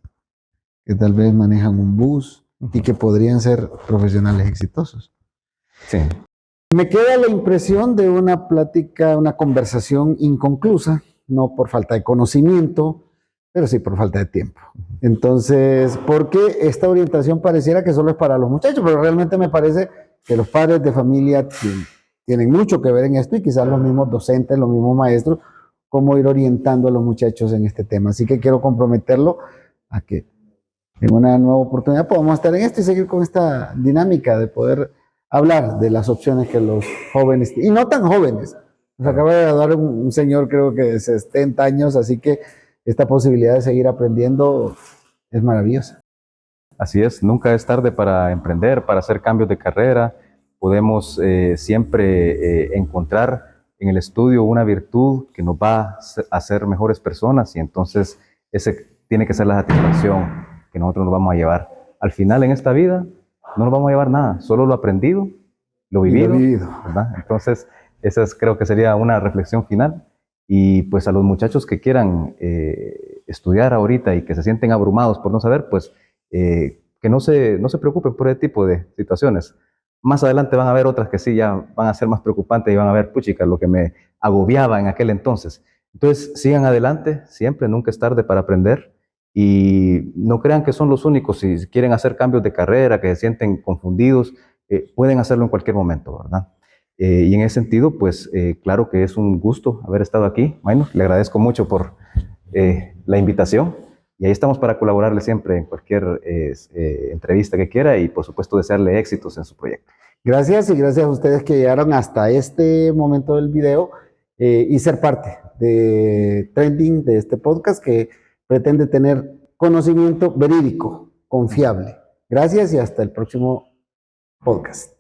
que tal vez manejan un bus y que podrían ser profesionales exitosos? Sí, Me queda la impresión de una plática, una conversación inconclusa, no por falta de conocimiento, pero sí por falta de tiempo. Entonces, porque esta orientación pareciera que solo es para los muchachos, pero realmente me parece que los padres de familia tienen mucho que ver en esto y quizás los mismos docentes, los mismos maestros, cómo ir orientando a los muchachos en este tema. Así que quiero comprometerlo a que en una nueva oportunidad podamos estar en esto y seguir con esta dinámica de poder hablar de las opciones que los jóvenes, y no tan jóvenes, nos acaba de graduar un señor creo que de 70 años, así que esta posibilidad de seguir aprendiendo es maravillosa. así es. Nunca es tarde para emprender, para hacer cambios de carrera. Podemos siempre encontrar en el estudio una virtud que nos va a hacer mejores personas y entonces ese tiene que ser la satisfacción que nosotros nos vamos a llevar. Al final en esta vida no nos vamos a llevar nada, solo lo aprendido, lo Y lo vivido, vivido. ¿verdad? Entonces, esa creo que sería una reflexión final. Y pues a los muchachos que quieran estudiar ahorita y que se sienten abrumados por no saber, pues que no se preocupen por ese tipo de situaciones. Más adelante van a haber otras que sí ya van a ser más preocupantes y van a ver, puchica, lo que me agobiaba en aquel entonces. Entonces, sigan adelante, siempre, nunca es tarde para aprender. Y no crean que son los únicos, si quieren hacer cambios de carrera, que se sienten confundidos, pueden hacerlo en cualquier momento, ¿verdad? Y en ese sentido, pues claro que es un gusto haber estado aquí. Bueno, le agradezco mucho por la invitación y ahí estamos para colaborarle siempre en cualquier entrevista que quiera y por supuesto desearle éxitos en su proyecto. Gracias y gracias a ustedes que llegaron hasta este momento del video y ser parte de Trending, de este podcast que pretende tener conocimiento verídico, confiable. Gracias y hasta el próximo podcast.